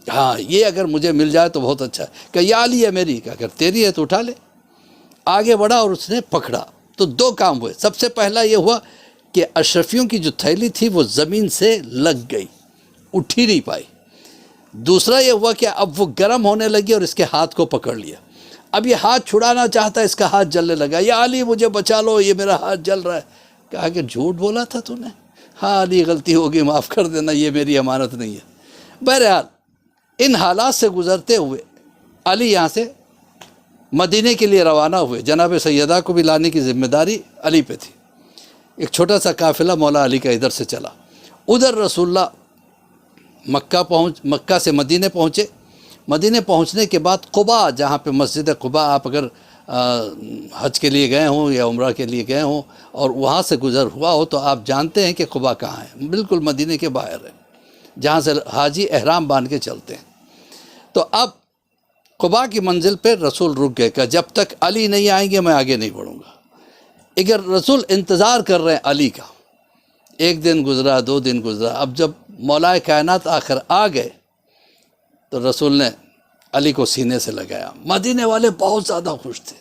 ہاں یہ اگر مجھے مل جائے تو بہت اچھا ہے۔ کہ یہ علی ہے میری، کہ اگر تیری ہے تو اٹھا لے۔ آگے بڑھا اور اس نے پکڑا تو دو کام ہوئے۔ سب سے پہلا یہ ہوا کہ اشرفیوں کی جو تھیلی تھی وہ زمین سے لگ گئی، اٹھ ہی نہیں پائی۔ دوسرا یہ ہوا کہ اب وہ گرم ہونے لگی اور اس کے ہاتھ کو پکڑ لیا۔ اب یہ ہاتھ چھڑانا چاہتا ہے، اس کا ہاتھ جلنے لگا۔ یا علی مجھے بچا لو، یہ میرا ہاتھ جل رہا ہے۔ کہا کہ جھوٹ بولا تھا تو نے؟ ہاں علی غلطی ہوگی، معاف کر دینا، یہ میری امانت نہیں ہے۔ بہرحال ان حالات سے گزرتے ہوئے علی یہاں سے مدینے کے لیے روانہ ہوئے۔ جناب سیدہ کو بھی لانے کی ذمہ داری علی پہ تھی۔ ایک چھوٹا سا قافلہ مولا علی کا ادھر سے چلا۔ ادھر رسول اللہ مکہ سے مدینے پہنچے۔ مدینے پہنچنے کے بعد قباء، جہاں پہ مسجد قباء، آپ اگر حج کے لیے گئے ہوں یا عمرہ کے لیے گئے ہوں اور وہاں سے گزر ہوا ہو تو آپ جانتے ہیں کہ قباء کہاں ہے، بالکل مدینے کے باہر ہے، جہاں سے حاجی احرام باندھ کے چلتے ہیں۔ تو اب قباء کی منزل پہ رسول رک گئے کہ جب تک علی نہیں آئیں گے میں آگے نہیں بڑھوں گا۔ اگر رسول انتظار کر رہے ہیں علی کا، ایک دن گزرا، 2 دن گزرا، اب جب مولا کائنات آخر آ گئے تو رسول نے علی کو سینے سے لگایا۔ مدینے والے بہت زیادہ خوش تھے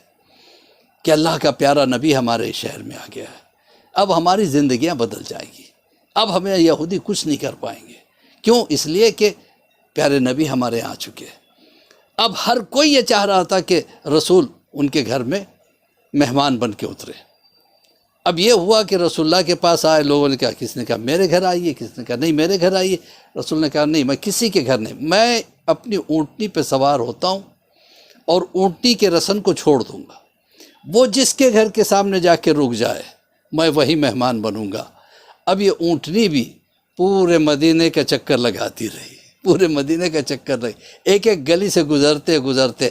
کہ اللہ کا پیارا نبی ہمارے شہر میں آ گیا ہے، اب ہماری زندگیاں بدل جائیں گی، اب ہمیں یہودی کچھ نہیں کر پائیں گے۔ کیوں؟ اس لیے کہ پیارے نبی ہمارے آ چکے ہیں۔ اب ہر کوئی یہ چاہ رہا تھا کہ رسول ان کے گھر میں مہمان بن کے اترے۔ اب یہ ہوا کہ رسول اللہ کے پاس آئے، لوگوں نے کہا، کس نے کہا میرے گھر آئیے، کس نے کہا نہیں میرے گھر آئیے۔ رسول نے کہا نہیں، میں کسی کے گھر نہیں، میں اپنی اونٹنی پہ سوار ہوتا ہوں اور اونٹنی کے رسن کو چھوڑ دوں گا، وہ جس کے گھر کے سامنے جا کے رک جائے میں وہی مہمان بنوں گا۔ اب یہ اونٹنی بھی پورے مدینے کا چکر لگاتی رہی، پورے مدینے کا چکر رہی، ایک ایک گلی سے گزرتے گزرتے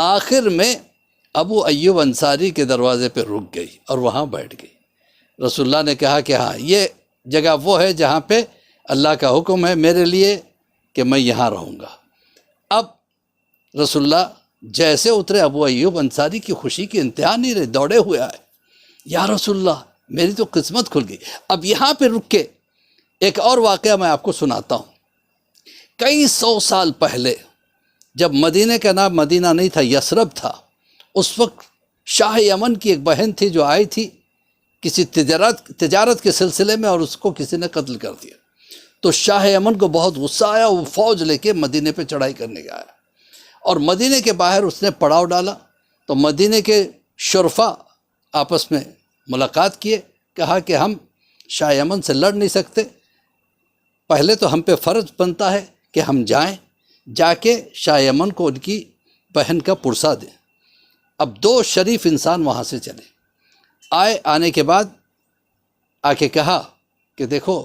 آخر میں ابو ایوب انصاری کے دروازے پہ رک گئی اور وہاں بیٹھ گئی۔ رسول اللہ نے کہا کہ ہاں یہ جگہ وہ ہے جہاں پہ اللہ کا حکم ہے میرے لیے کہ میں یہاں رہوں گا۔ اب رسول اللہ جیسے اترے، ابو ایوب انصاری کی خوشی کی انتہا نہیں رہی، دوڑے ہوئے آئے، یا رسول اللہ میری تو قسمت کھل گئی۔ اب یہاں پہ رک کے ایک اور واقعہ میں آپ کو سناتا ہوں۔ کئی 100 سال پہلے جب مدینہ کا نام مدینہ نہیں تھا، یثرب تھا، اس وقت شاہ یمن کی ایک بہن تھی جو آئی تھی کسی تجارت کے سلسلے میں، اور اس کو کسی نے قتل کر دیا۔ تو شاہ یمن کو بہت غصہ آیا، وہ فوج لے کے مدینے پہ چڑھائی کرنے گیا اور مدینے کے باہر اس نے پڑاؤ ڈالا۔ تو مدینے کے شرفا آپس میں ملاقات کیے، کہا کہ ہم شاہ یمن سے لڑ نہیں سکتے، پہلے تو ہم پہ فرض بنتا ہے کہ ہم جائیں، جا کے شاہ یمن کو ان کی بہن کا پرسہ دیں۔ اب 2 شریف انسان وہاں سے چلے آئے، آنے کے بعد آ کے کہا کہ دیکھو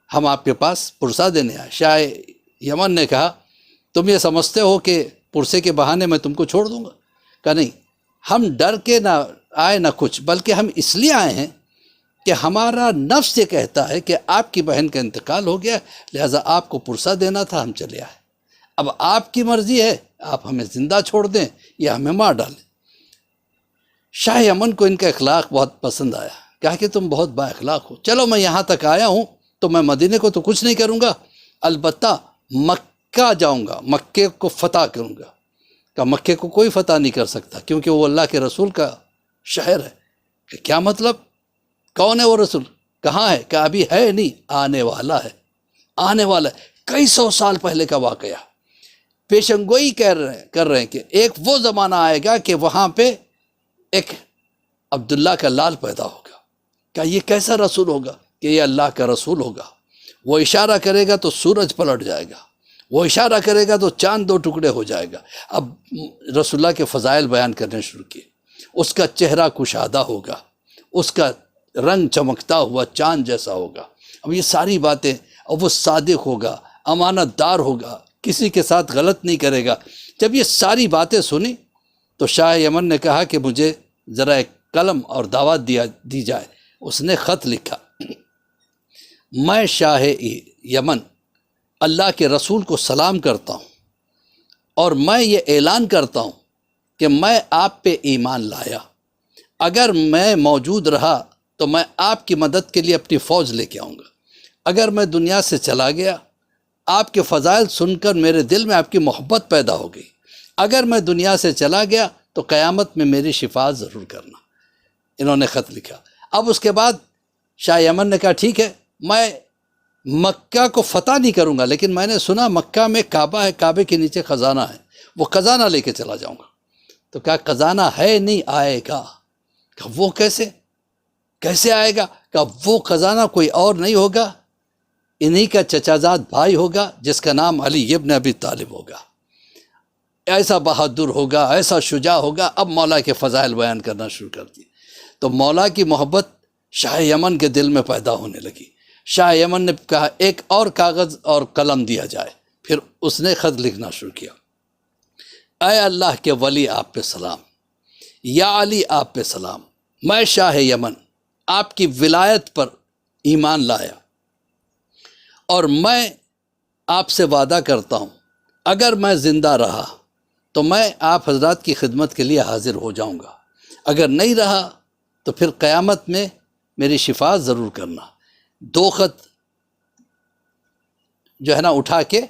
ہم آپ کے پاس پرسہ دینے آئے۔ شاہ یمن نے کہا تم یہ سمجھتے ہو کہ پرسے کے بہانے میں تم کو چھوڑ دوں گا؟ کہا نہیں، ہم ڈر کے نہ آئے نہ کچھ، بلکہ ہم اس لیے آئے ہیں کہ ہمارا نفس یہ کہتا ہے کہ آپ کی بہن کا انتقال ہو گیا، لہٰذا آپ کو پرسہ دینا تھا، ہم چلے آئے۔ اب آپ کی مرضی ہے، آپ ہمیں زندہ چھوڑ دیں یا ہمیں مار ڈالیں۔ شاہ یمن کو ان کا اخلاق بہت پسند آیا، کہا کہ تم بہت با اخلاق ہو، چلو میں یہاں تک آیا ہوں تو میں مدینے کو تو کچھ نہیں کروں گا، البتہ مکہ جاؤں گا، مکے کو فتح کروں گا۔ کہ مکے کو کوئی فتح نہیں کر سکتا کیونکہ وہ اللہ کے رسول کا شہر ہے۔ کہ کیا مطلب؟ کون ہے وہ رسول؟ کہاں ہے؟ کہ ابھی ہے نہیں، آنے والا ہے، آنے والا ہے۔ کئی 100 سال پہلے کا واقعہ، پیشنگوئی کر رہے ہیں کہ ایک وہ زمانہ آئے گا کہ وہاں پہ ایک عبداللہ کا لال پیدا ہوگا۔ کہ یہ کیسا رسول ہوگا؟ کہ یہ اللہ کا رسول ہوگا، وہ اشارہ کرے گا تو سورج پلٹ جائے گا، وہ اشارہ کرے گا تو چاند 2 ٹکڑے ہو جائے گا۔ اب رسول اللہ کے فضائل بیان کرنے شروع کیے، اس کا چہرہ کشادہ ہوگا، اس کا رنگ چمکتا ہوا چاند جیسا ہوگا۔ اب یہ ساری باتیں، اور وہ صادق ہوگا، امانت دار ہوگا، کسی کے ساتھ غلط نہیں کرے گا۔ جب یہ ساری باتیں سنی تو شاہ یمن نے کہا کہ مجھے ذرا ایک قلم اور دعوت دی جائے۔ اس نے خط لکھا، میں شاہ یمن اللہ کے رسول کو سلام کرتا ہوں اور میں یہ اعلان کرتا ہوں کہ میں آپ پہ ایمان لایا، اگر میں موجود رہا تو میں آپ کی مدد کے لیے اپنی فوج لے کے آؤں گا. اگر میں دنیا سے چلا گیا آپ کے فضائل سن کر میرے دل میں آپ کی محبت پیدا ہو گئی. اگر میں دنیا سے چلا گیا تو قیامت میں میری شفاعت ضرور کرنا. انہوں نے خط لکھا. اب اس کے بعد شاہ یمن نے کہا ٹھیک ہے میں مکہ کو فتح نہیں کروں گا، لیکن میں نے سنا مکہ میں کعبہ ہے، کعبے کے نیچے خزانہ ہے، وہ خزانہ لے کے چلا جاؤں گا. تو کہا خزانہ ہے نہیں آئے گا. کہا وہ کیسے آئے گا؟ کہا وہ خزانہ کوئی اور نہیں ہوگا، انہی کا چچا زاد بھائی ہوگا جس کا نام علی ابن ابی طالب ہوگا. ایسا بہادر ہوگا، ایسا شجاع ہوگا. اب مولا کے فضائل بیان کرنا شروع کر دی. تو مولا کی محبت شاہ یمن کے دل میں پیدا ہونے لگی. شاہ یمن نے کہا ایک اور کاغذ اور قلم دیا جائے. پھر اس نے خط لکھنا شروع کیا. اے اللہ کے ولی آپ پہ سلام، یا علی آپ پہ سلام، میں شاہ یمن آپ کی ولایت پر ایمان لایا اور میں آپ سے وعدہ کرتا ہوں اگر میں زندہ رہا تو میں آپ حضرات کی خدمت کے لیے حاضر ہو جاؤں گا، اگر نہیں رہا تو پھر قیامت میں میری شفاعت ضرور کرنا. 2 خط جو ہے نا اٹھا کے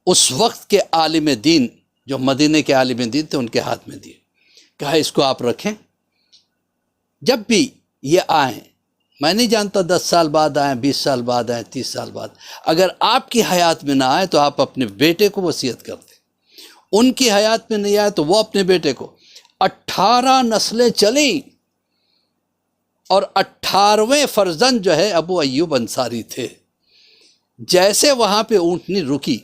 اس وقت کے عالم دین جو مدینے کے عالم دین تھے ان کے ہاتھ میں دیے. کہا اس کو آپ رکھیں، جب بھی یہ آئیں، میں نہیں جانتا 10 سال بعد آئیں، 20 سال بعد آئیں، 30 سال بعد، اگر آپ کی حیات میں نہ آئے تو آپ اپنے بیٹے کو وصیت کر دیں. ان کی حیات میں نہیں آئے تو وہ اپنے بیٹے کو. 18 نسلیں چلیں اور 18ویں فرزند جو ہے ابو ایوب انصاری تھے. جیسے وہاں پہ اونٹنی رکی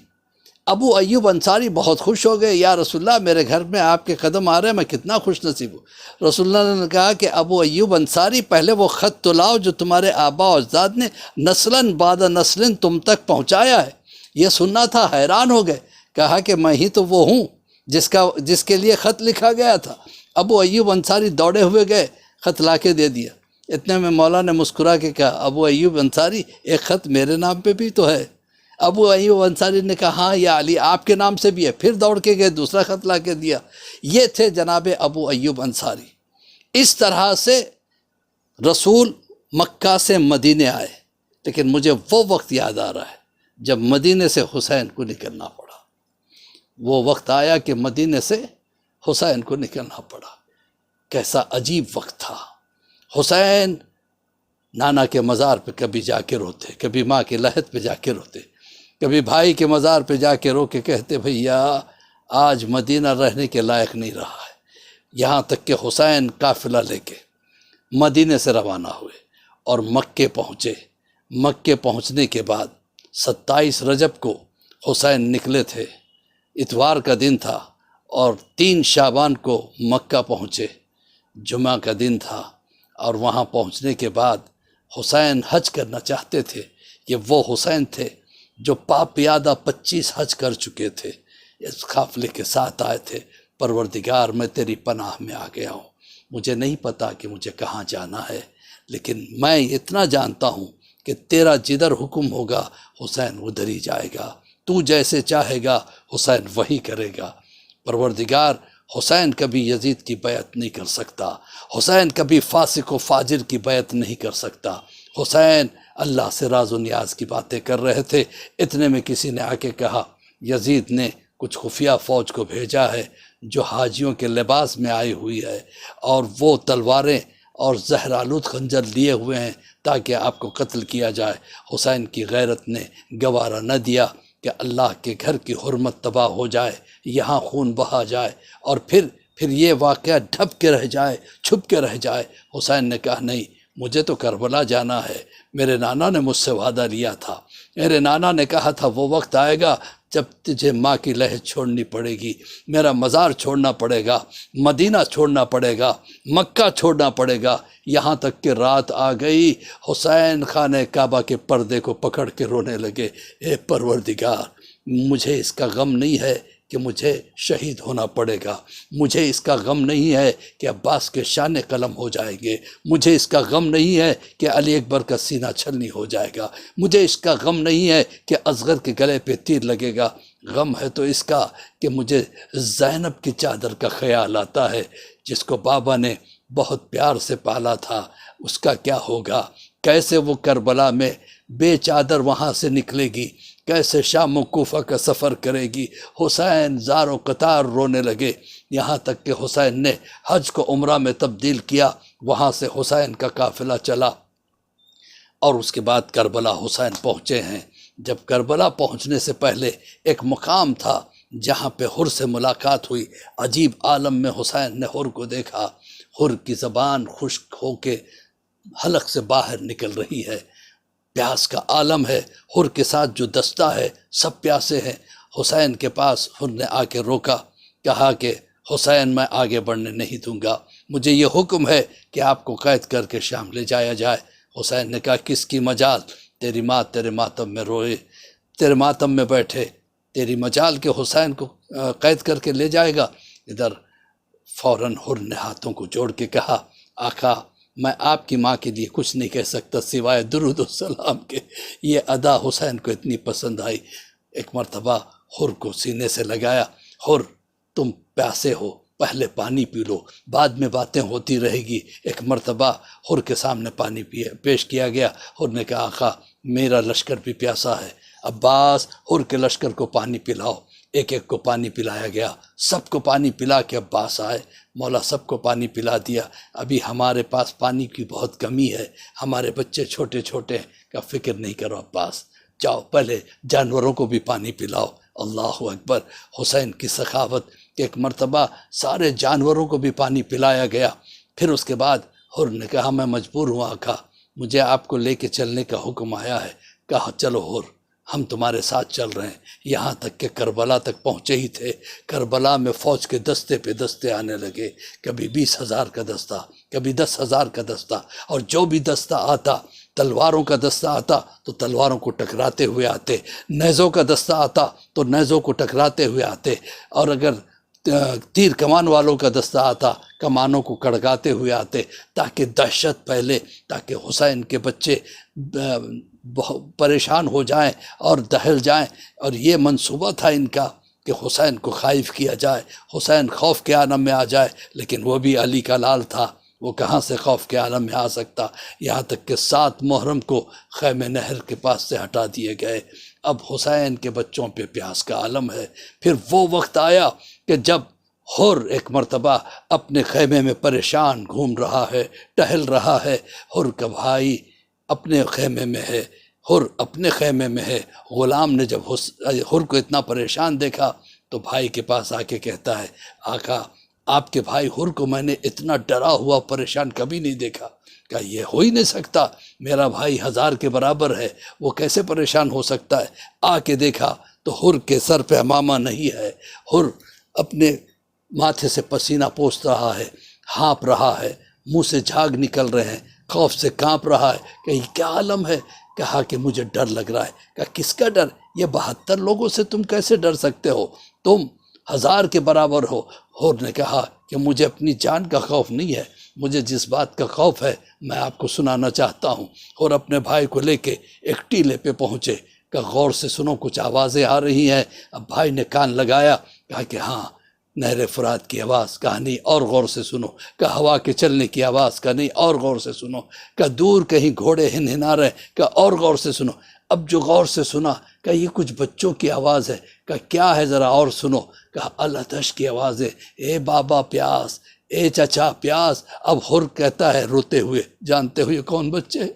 ابو ایوب انصاری بہت خوش ہو گئے. یا رسول اللہ میرے گھر میں آپ کے قدم آ رہے ہیں، میں کتنا خوش نصیب ہوں. رسول اللہ نے کہا کہ ابو ایوب انصاری پہلے وہ خط تو لاؤ جو تمہارے آبا و اجداد نے نسلاً بعد نسلاً تم تک پہنچایا ہے. یہ سننا تھا، حیران ہو گئے. کہا کہ میں ہی تو وہ ہوں جس کے لیے خط لکھا گیا تھا. ابو ایوب انصاری دوڑے ہوئے گئے، خط لا کے دے دیا. اتنے میں مولا نے مسکرا کے کہا ابو ایوب انصاری ایک خط میرے نام پہ بھی تو ہے. ابو ایوب انصاری نے کہا ہاں یا علی آپ کے نام سے بھی ہے. پھر دوڑ کے گئے، دوسرا خط لا کے دیا. یہ تھے جناب ابو ایوب انصاری. اس طرح سے رسول مکہ سے مدینے آئے. لیکن مجھے وہ وقت یاد آ رہا ہے جب مدینے سے حسین کو نکلنا پڑا. وہ وقت آیا کہ مدینے سے حسین کو نکلنا پڑا. کیسا عجیب وقت تھا. حسین نانا کے مزار پہ کبھی جا کے روتے، کبھی ماں کے لحد پہ جا کے روتے، کبھی بھائی کے مزار پہ جا کے رو کے کہتے بھیا آج مدینہ رہنے کے لائق نہیں رہا ہے. یہاں تک کہ حسین قافلہ لے کے مدینے سے روانہ ہوئے اور مکے پہنچے. مکے پہنچنے کے بعد 27 رجب کو حسین نکلے تھے، اتوار کا دن تھا، اور 3 شعبان کو مکہ پہنچے، جمعہ کا دن تھا. اور وہاں پہنچنے کے بعد حسین حج کرنا چاہتے تھے. یہ وہ حسین تھے جو پیادہ 25 حج کر چکے تھے. اس قافلے کے ساتھ آئے تھے. پروردگار میں تیری پناہ میں آ گیا ہوں، مجھے نہیں پتا کہ مجھے کہاں جانا ہے، لیکن میں اتنا جانتا ہوں کہ تیرا جدھر حکم ہوگا حسین ادھر ہی جائے گا. تو جیسے چاہے گا حسین وہی کرے گا. پروردگار حسین کبھی یزید کی بیعت نہیں کر سکتا. حسین کبھی فاسق و فاجر کی بیعت نہیں کر سکتا. حسین اللہ سے راز و نیاز کی باتیں کر رہے تھے. اتنے میں کسی نے آ کے کہا یزید نے کچھ خفیہ فوج کو بھیجا ہے جو حاجیوں کے لباس میں آئی ہوئی ہے، اور وہ تلواریں اور زہرآلود خنجر لیے ہوئے ہیں تاکہ آپ کو قتل کیا جائے. حسین کی غیرت نے گوارہ نہ دیا کہ اللہ کے گھر کی حرمت تباہ ہو جائے، یہاں خون بہا جائے اور پھر یہ واقعہ ڈھپ کے رہ جائے، چھپ کے رہ جائے. حسین نے کہا نہیں، مجھے تو کربلا جانا ہے. میرے نانا نے مجھ سے وعدہ لیا تھا. میرے نانا نے کہا تھا وہ وقت آئے گا جب تجھے ماں کی لہد چھوڑنی پڑے گی، میرا مزار چھوڑنا پڑے گا، مدینہ چھوڑنا پڑے گا، مکہ چھوڑنا پڑے گا. یہاں تک کہ رات آ گئی، حسین خانہ کعبہ کے پردے کو پکڑ کے رونے لگے. اے پروردگار، مجھے اس کا غم نہیں ہے کہ مجھے شہید ہونا پڑے گا، مجھے اس کا غم نہیں ہے کہ عباس کے شان قلم ہو جائیں گے، مجھے اس کا غم نہیں ہے کہ علی اکبر کا سینہ چھلنی ہو جائے گا، مجھے اس کا غم نہیں ہے کہ اصغر کے گلے پہ تیر لگے گا. غم ہے تو اس کا کہ مجھے زینب کی چادر کا خیال آتا ہے جس کو بابا نے بہت پیار سے پالا تھا، اس کا کیا ہوگا؟ کیسے وہ کربلا میں بے چادر وہاں سے نکلے گی؟ کیسے شام و کوفہ کا سفر کرے گی؟ حسین زار و قطار رونے لگے، یہاں تک کہ حسین نے حج کو عمرہ میں تبدیل کیا۔ وہاں سے حسین کا قافلہ چلا اور اس کے بعد کربلا حسین پہنچے ہیں۔ جب کربلا پہنچنے سے پہلے ایک مقام تھا جہاں پہ حر سے ملاقات ہوئی۔ عجیب عالم میں حسین نے حر کو دیکھا، حر کی زبان خشک ہو کے حلق سے باہر نکل رہی ہے، پیاس کا عالم ہے۔ حر کے ساتھ جو دستہ ہے سب پیاسے ہیں۔ حسین کے پاس حر نے آ کے روکا، کہا کہ حسین میں آگے بڑھنے نہیں دوں گا، مجھے یہ حکم ہے کہ آپ کو قید کر کے شام لے جایا جائے۔ حسین نے کہا کس کی مجال؟ تیری ماں تیرے ماتم میں روئے، تیرے ماتم میں بیٹھے، تیری مجال کے حسین کو قید کر کے لے جائے گا؟ ادھر فوراً حر نے ہاتھوں کو جوڑ کے کہا آقا میں آپ کی ماں کے لیے کچھ نہیں کہہ سکتا سوائے درود و سلام کے۔ یہ ادا حسین کو اتنی پسند آئی، ایک مرتبہ حر کو سینے سے لگایا۔ حر تم پیاسے ہو، پہلے پانی پی لو، بعد میں باتیں ہوتی رہے گی۔ ایک مرتبہ حر کے سامنے پانی پیش کیا گیا۔ حر نے کہا آقا میرا لشکر بھی پیاسا ہے، عباس حر کے لشکر کو پانی پلاؤ۔ ایک ایک کو پانی پلایا گیا، سب کو پانی پلا کے عباس آئے، مولا سب کو پانی پلا دیا۔ ابھی ہمارے پاس پانی کی بہت کمی ہے، ہمارے بچے چھوٹے چھوٹے ہیں۔ کا فکر نہیں کرو عباس، جاؤ پہلے جانوروں کو بھی پانی پلاؤ۔ اللہ اکبر، حسین کی سخاوت۔ ایک مرتبہ سارے جانوروں کو بھی پانی پلایا گیا۔ پھر اس کے بعد حر نے کہا میں مجبور ہوں آقا، مجھے آپ کو لے کے چلنے کا حکم آیا ہے۔ کہا چلو حر ہم تمہارے ساتھ چل رہے ہیں۔ یہاں تک کہ کربلا تک پہنچے ہی تھے، کربلا میں فوج کے دستے پہ دستے آنے لگے، کبھی 20,000 کا دستہ، کبھی 10,000 کا دستہ، اور جو بھی دستہ آتا، تلواروں کا دستہ آتا تو تلواروں کو ٹکراتے ہوئے آتے، نیزوں کا دستہ آتا تو نیزوں کو ٹکراتے ہوئے آتے، اور اگر تیر کمان والوں کا دستہ آتا کمانوں کو کڑکاتے ہوئے آتے، تاکہ دہشت پھیلے، تاکہ حسین کے بچے پریشان ہو جائیں اور دہل جائیں۔ اور یہ منصوبہ تھا ان کا کہ حسین کو خائف کیا جائے، حسین خوف کے عالم میں آ جائے، لیکن وہ بھی علی کا لال تھا، وہ کہاں سے خوف کے عالم میں آ سکتا؟ یہاں تک کہ 7 محرم کو خیمہ نہر کے پاس سے ہٹا دیے گئے۔ اب حسین کے بچوں پہ پیاس کا عالم ہے۔ پھر وہ وقت آیا کہ جب حر ایک مرتبہ اپنے خیمے میں پریشان گھوم رہا ہے، ٹہل رہا ہے، حر کا بھائی اپنے خیمے میں ہے، حر اپنے خیمے میں ہے۔ غلام نے جب حر کو اتنا پریشان دیکھا تو بھائی کے پاس آ کے کہتا ہے آقا آپ کے بھائی حر کو میں نے اتنا ڈرا ہوا پریشان کبھی نہیں دیکھا۔ کہا یہ ہو ہی نہیں سکتا، میرا بھائی 1000 کے برابر ہے، وہ کیسے پریشان ہو سکتا ہے؟ آ کے دیکھا تو حر کے سر پہ عمامہ نہیں ہے، حر اپنے ماتھے سے پسینہ پوچھ رہا ہے، ہانپ رہا ہے، منہ سے جھاگ نکل رہے ہیں، خوف سے کانپ رہا ہے کہ یہ کیا عالم ہے؟ کہا کہ مجھے ڈر لگ رہا ہے۔ کہا کس کا ڈر؟ یہ 72 لوگوں سے تم کیسے ڈر سکتے ہو؟ تم 1000 کے برابر ہو۔ حر نے کہا کہ مجھے اپنی جان کا خوف نہیں ہے، مجھے جس بات کا خوف ہے میں آپ کو سنانا چاہتا ہوں۔ حر اپنے بھائی کو لے کے ایک ٹیلے پہ پہنچے، کہ غور سے سنو کچھ آوازیں آ رہی ہیں۔ اب بھائی نے کان لگایا، کہا کہ ہاں نہر فرات کی آواز، کہا نہیں اور غور سے سنو، کہا ہوا کے چلنے کی آواز، کہا نہیں اور غور سے سنو، کہا دور کہیں گھوڑے ہنہنا رہے، کہا اور غور سے سنو۔ اب جو غور سے سنا، کہا یہ کچھ بچوں کی آواز ہے، کہا کیا ہے ذرا اور سنو، کہا العطش کی آواز ہے، اے بابا پیاس، اے چچا پیاس۔ اب حر کہتا ہے روتے ہوئے، جانتے ہوئے کون بچے؟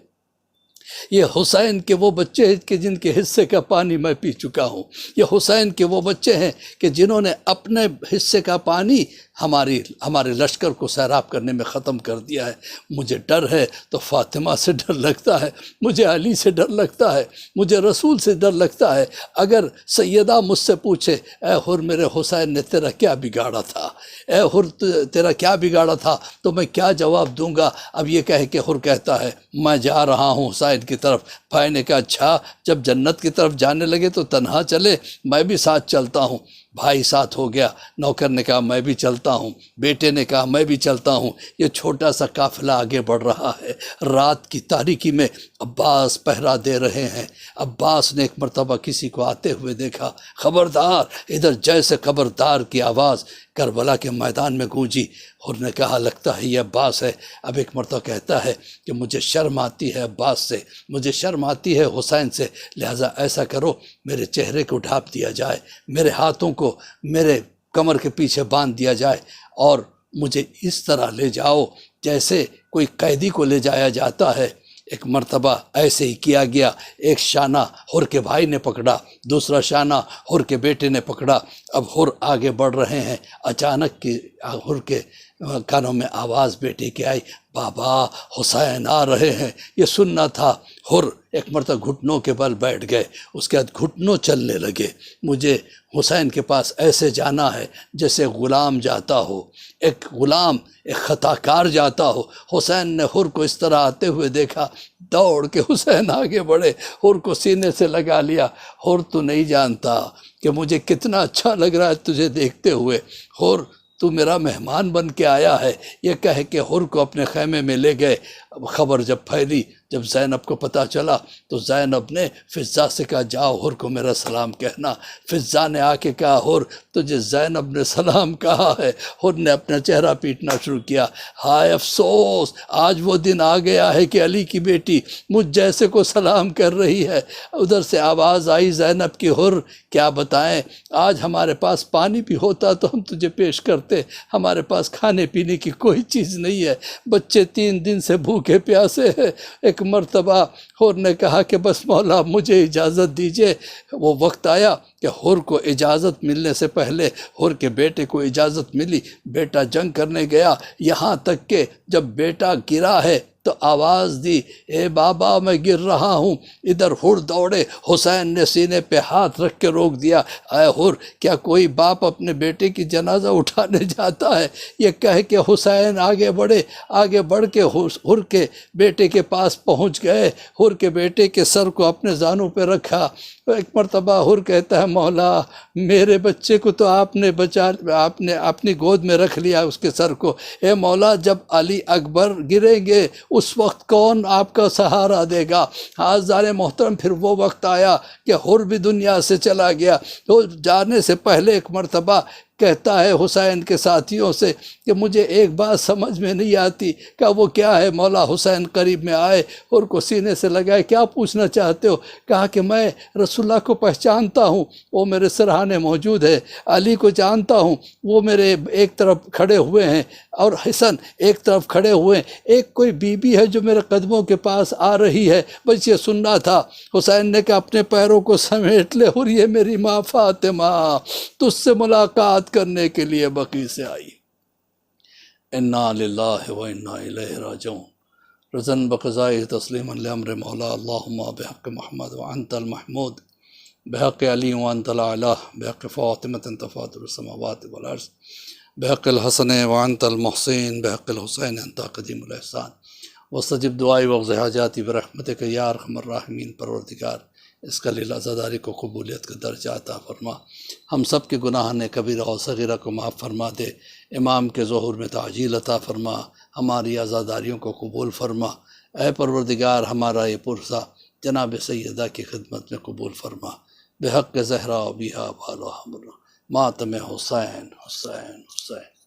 یہ حسین کے وہ بچے ہیں کہ جن کے حصے کا پانی میں پی چکا ہوں، یہ حسین کے وہ بچے ہیں کہ جنہوں نے اپنے حصے کا پانی ہمارے لشکر کو سیراب کرنے میں ختم کر دیا ہے۔ مجھے ڈر ہے تو فاطمہ سے ڈر لگتا ہے، مجھے علی سے ڈر لگتا ہے، مجھے رسول سے ڈر لگتا ہے۔ اگر سیدہ مجھ سے پوچھے اے حر میرے حسین نے تیرا کیا بگاڑا تھا، اے حر تیرا کیا بگاڑا تھا، تو میں کیا جواب دوں گا؟ اب یہ کہہ کہ حر کہتا ہے میں جا رہا ہوں حسین کی طرف۔ بھائی نے کہا اچھا جب جنت کی طرف جانے لگے تو تنہا چلے، میں بھی ساتھ چلتا ہوں۔ بھائی ساتھ ہو گیا، نوکر نے کہا میں بھی چلتا ہوں، بیٹے نے کہا میں بھی چلتا ہوں۔ یہ چھوٹا سا قافلہ آگے بڑھ رہا ہے، رات کی تاریکی میں عباس پہرا دے رہے ہیں۔ عباس نے ایک مرتبہ کسی کو آتے ہوئے دیکھا، خبردار، ادھر جیسے خبردار کی آواز، کربلا کے میدان میں گونجی۔ حر نے کہا لگتا ہے یہ عباس ہے۔ اب ایک مرتبہ کہتا ہے کہ مجھے شرم آتی ہے عباس سے، مجھے شرم آتی ہے حسین سے، لہٰذا ایسا کرو میرے چہرے کو ڈھانپ دیا جائے، میرے ہاتھوں کو میرے کمر کے پیچھے باندھ دیا جائے اور مجھے اس طرح لے جاؤ جیسے کوئی قیدی کو لے جایا جاتا ہے۔ ایک مرتبہ ایسے ہی کیا گیا، ایک شانہ حر کے بھائی نے پکڑا، دوسرا شانہ حر کے بیٹے نے پکڑا۔ اب حر آگے بڑھ رہے ہیں، اچانک کی حر کے کانوں میں آواز بیٹے کی آئی، بابا حسین آ رہے ہیں۔ یہ سننا تھا۔ حر ایک مرتبہ گھٹنوں کے بل بیٹھ گئے، اس کے بعد گھٹنوں چلنے لگے۔ مجھے حسین کے پاس ایسے جانا ہے جیسے غلام جاتا ہو، ایک غلام ایک خطا کار جاتا ہو۔ حسین نے حر کو اس طرح آتے ہوئے دیکھا، دوڑ کے حسین آگے بڑھے، حر کو سینے سے لگا لیا۔ حر تو نہیں جانتا کہ مجھے کتنا اچھا لگ رہا ہے تجھے دیکھتے ہوئے، حر تو میرا مہمان بن کے آیا ہے، یہ کہہ کے حر کو اپنے خیمے میں لے گئے۔ خبر جب پھیلی، جب زینب کو پتہ چلا تو زینب نے فضہ سے کہا جاؤ حر کو میرا سلام کہنا۔ فضہ نے آ کے کہا حر تجھے زینب نے سلام کہا ہے۔ حر نے اپنا چہرہ پیٹنا شروع کیا، ہائے افسوس، آج وہ دن آ گیا ہے کہ علی کی بیٹی مجھ جیسے کو سلام کر رہی ہے۔ ادھر سے آواز آئی زینب کی، حر کیا بتائیں، آج ہمارے پاس پانی بھی ہوتا تو ہم تجھے پیش کرتے، ہمارے پاس کھانے پینے کی کوئی چیز نہیں ہے، بچے 3 دن سے بھوکے پیاسے ہیں۔ ایک مرتبہ حر نے کہا کہ بس مولا مجھے اجازت دیجئے۔ وہ وقت آیا کہ حر کو اجازت ملنے سے پہلے حر کے بیٹے کو اجازت ملی، بیٹا جنگ کرنے گیا، یہاں تک کہ جب بیٹا گرا ہے تو آواز دی، اے بابا میں گر رہا ہوں۔ ادھر حر دوڑے، حسین نے سینے پہ ہاتھ رکھ کے روک دیا، اے حر کیا کوئی باپ اپنے بیٹے کی جنازہ اٹھانے جاتا ہے؟ یہ کہہ کے حسین آگے بڑھے، آگے بڑھ کے حر کے بیٹے کے پاس پہنچ گئے، حر کے بیٹے کے سر کو اپنے زانوں پہ رکھا۔ ایک مرتبہ حر کہتا ہے مولا میرے بچے کو تو آپ نے اپنی گود میں رکھ لیا اس کے سر کو، اے مولا جب علی اکبر گریں گے اس وقت کون آپ کا سہارا دے گا؟ حضرت محترم پھر وہ وقت آیا کہ حر بھی دنیا سے چلا گیا، تو جانے سے پہلے ایک مرتبہ کہتا ہے حسین کے ساتھیوں سے کہ مجھے ایک بات سمجھ میں نہیں آتی، کہا وہ کیا ہے؟ مولا حسین قریب میں آئے، حر کو سینے سے لگائے، کیا پوچھنا چاہتے ہو؟ کہا کہ میں رسول اللہ کو پہچانتا ہوں، وہ میرے سرہانے موجود ہے، علی کو جانتا ہوں، وہ میرے ایک طرف کھڑے ہوئے ہیں اور حسن ایک طرف کھڑے ہوئے ہیں، ایک کوئی بی بی ہے جو میرے قدموں کے پاس آ رہی ہے، بس یہ سننا تھا۔ حسین نے کہا اپنے پیروں کو سمیٹ لے، اور یہ میری ماں فاطمہ تجھ سے ملاقات کرنے کے لیے بقیع سے آئی۔ انا للہ و انا الیہ راجعون۔ رضن بقضاء تسلیما لامر مولا، اللہم بحق محمد وانت المحمود، بحق علی وانت الاعلی، بحق فاطمہ تفاضل السماوات والارض، بحق الحسن وانت المحسن، بحق الحسین انت قدیم الاحسان، واستجب دعائی واقض حاجاتی برحمتک یا ارحم الراحمین۔ پروردگار اس خلیل عزاداری کو قبولیت کا درجہ عطا فرما، ہم سب کے گناہان کبیرہ و صغیرہ کو معاف فرما دے، امام کے ظہور میں تعجیل عطا فرما، ہماری عزاداریوں کو قبول فرما۔ اے پروردگار ہمارا یہ پرسہ جناب سیدہ کی خدمت میں قبول فرما، بحق زہرا بیہا بالو حمر، ماتم حسین حسین حسین۔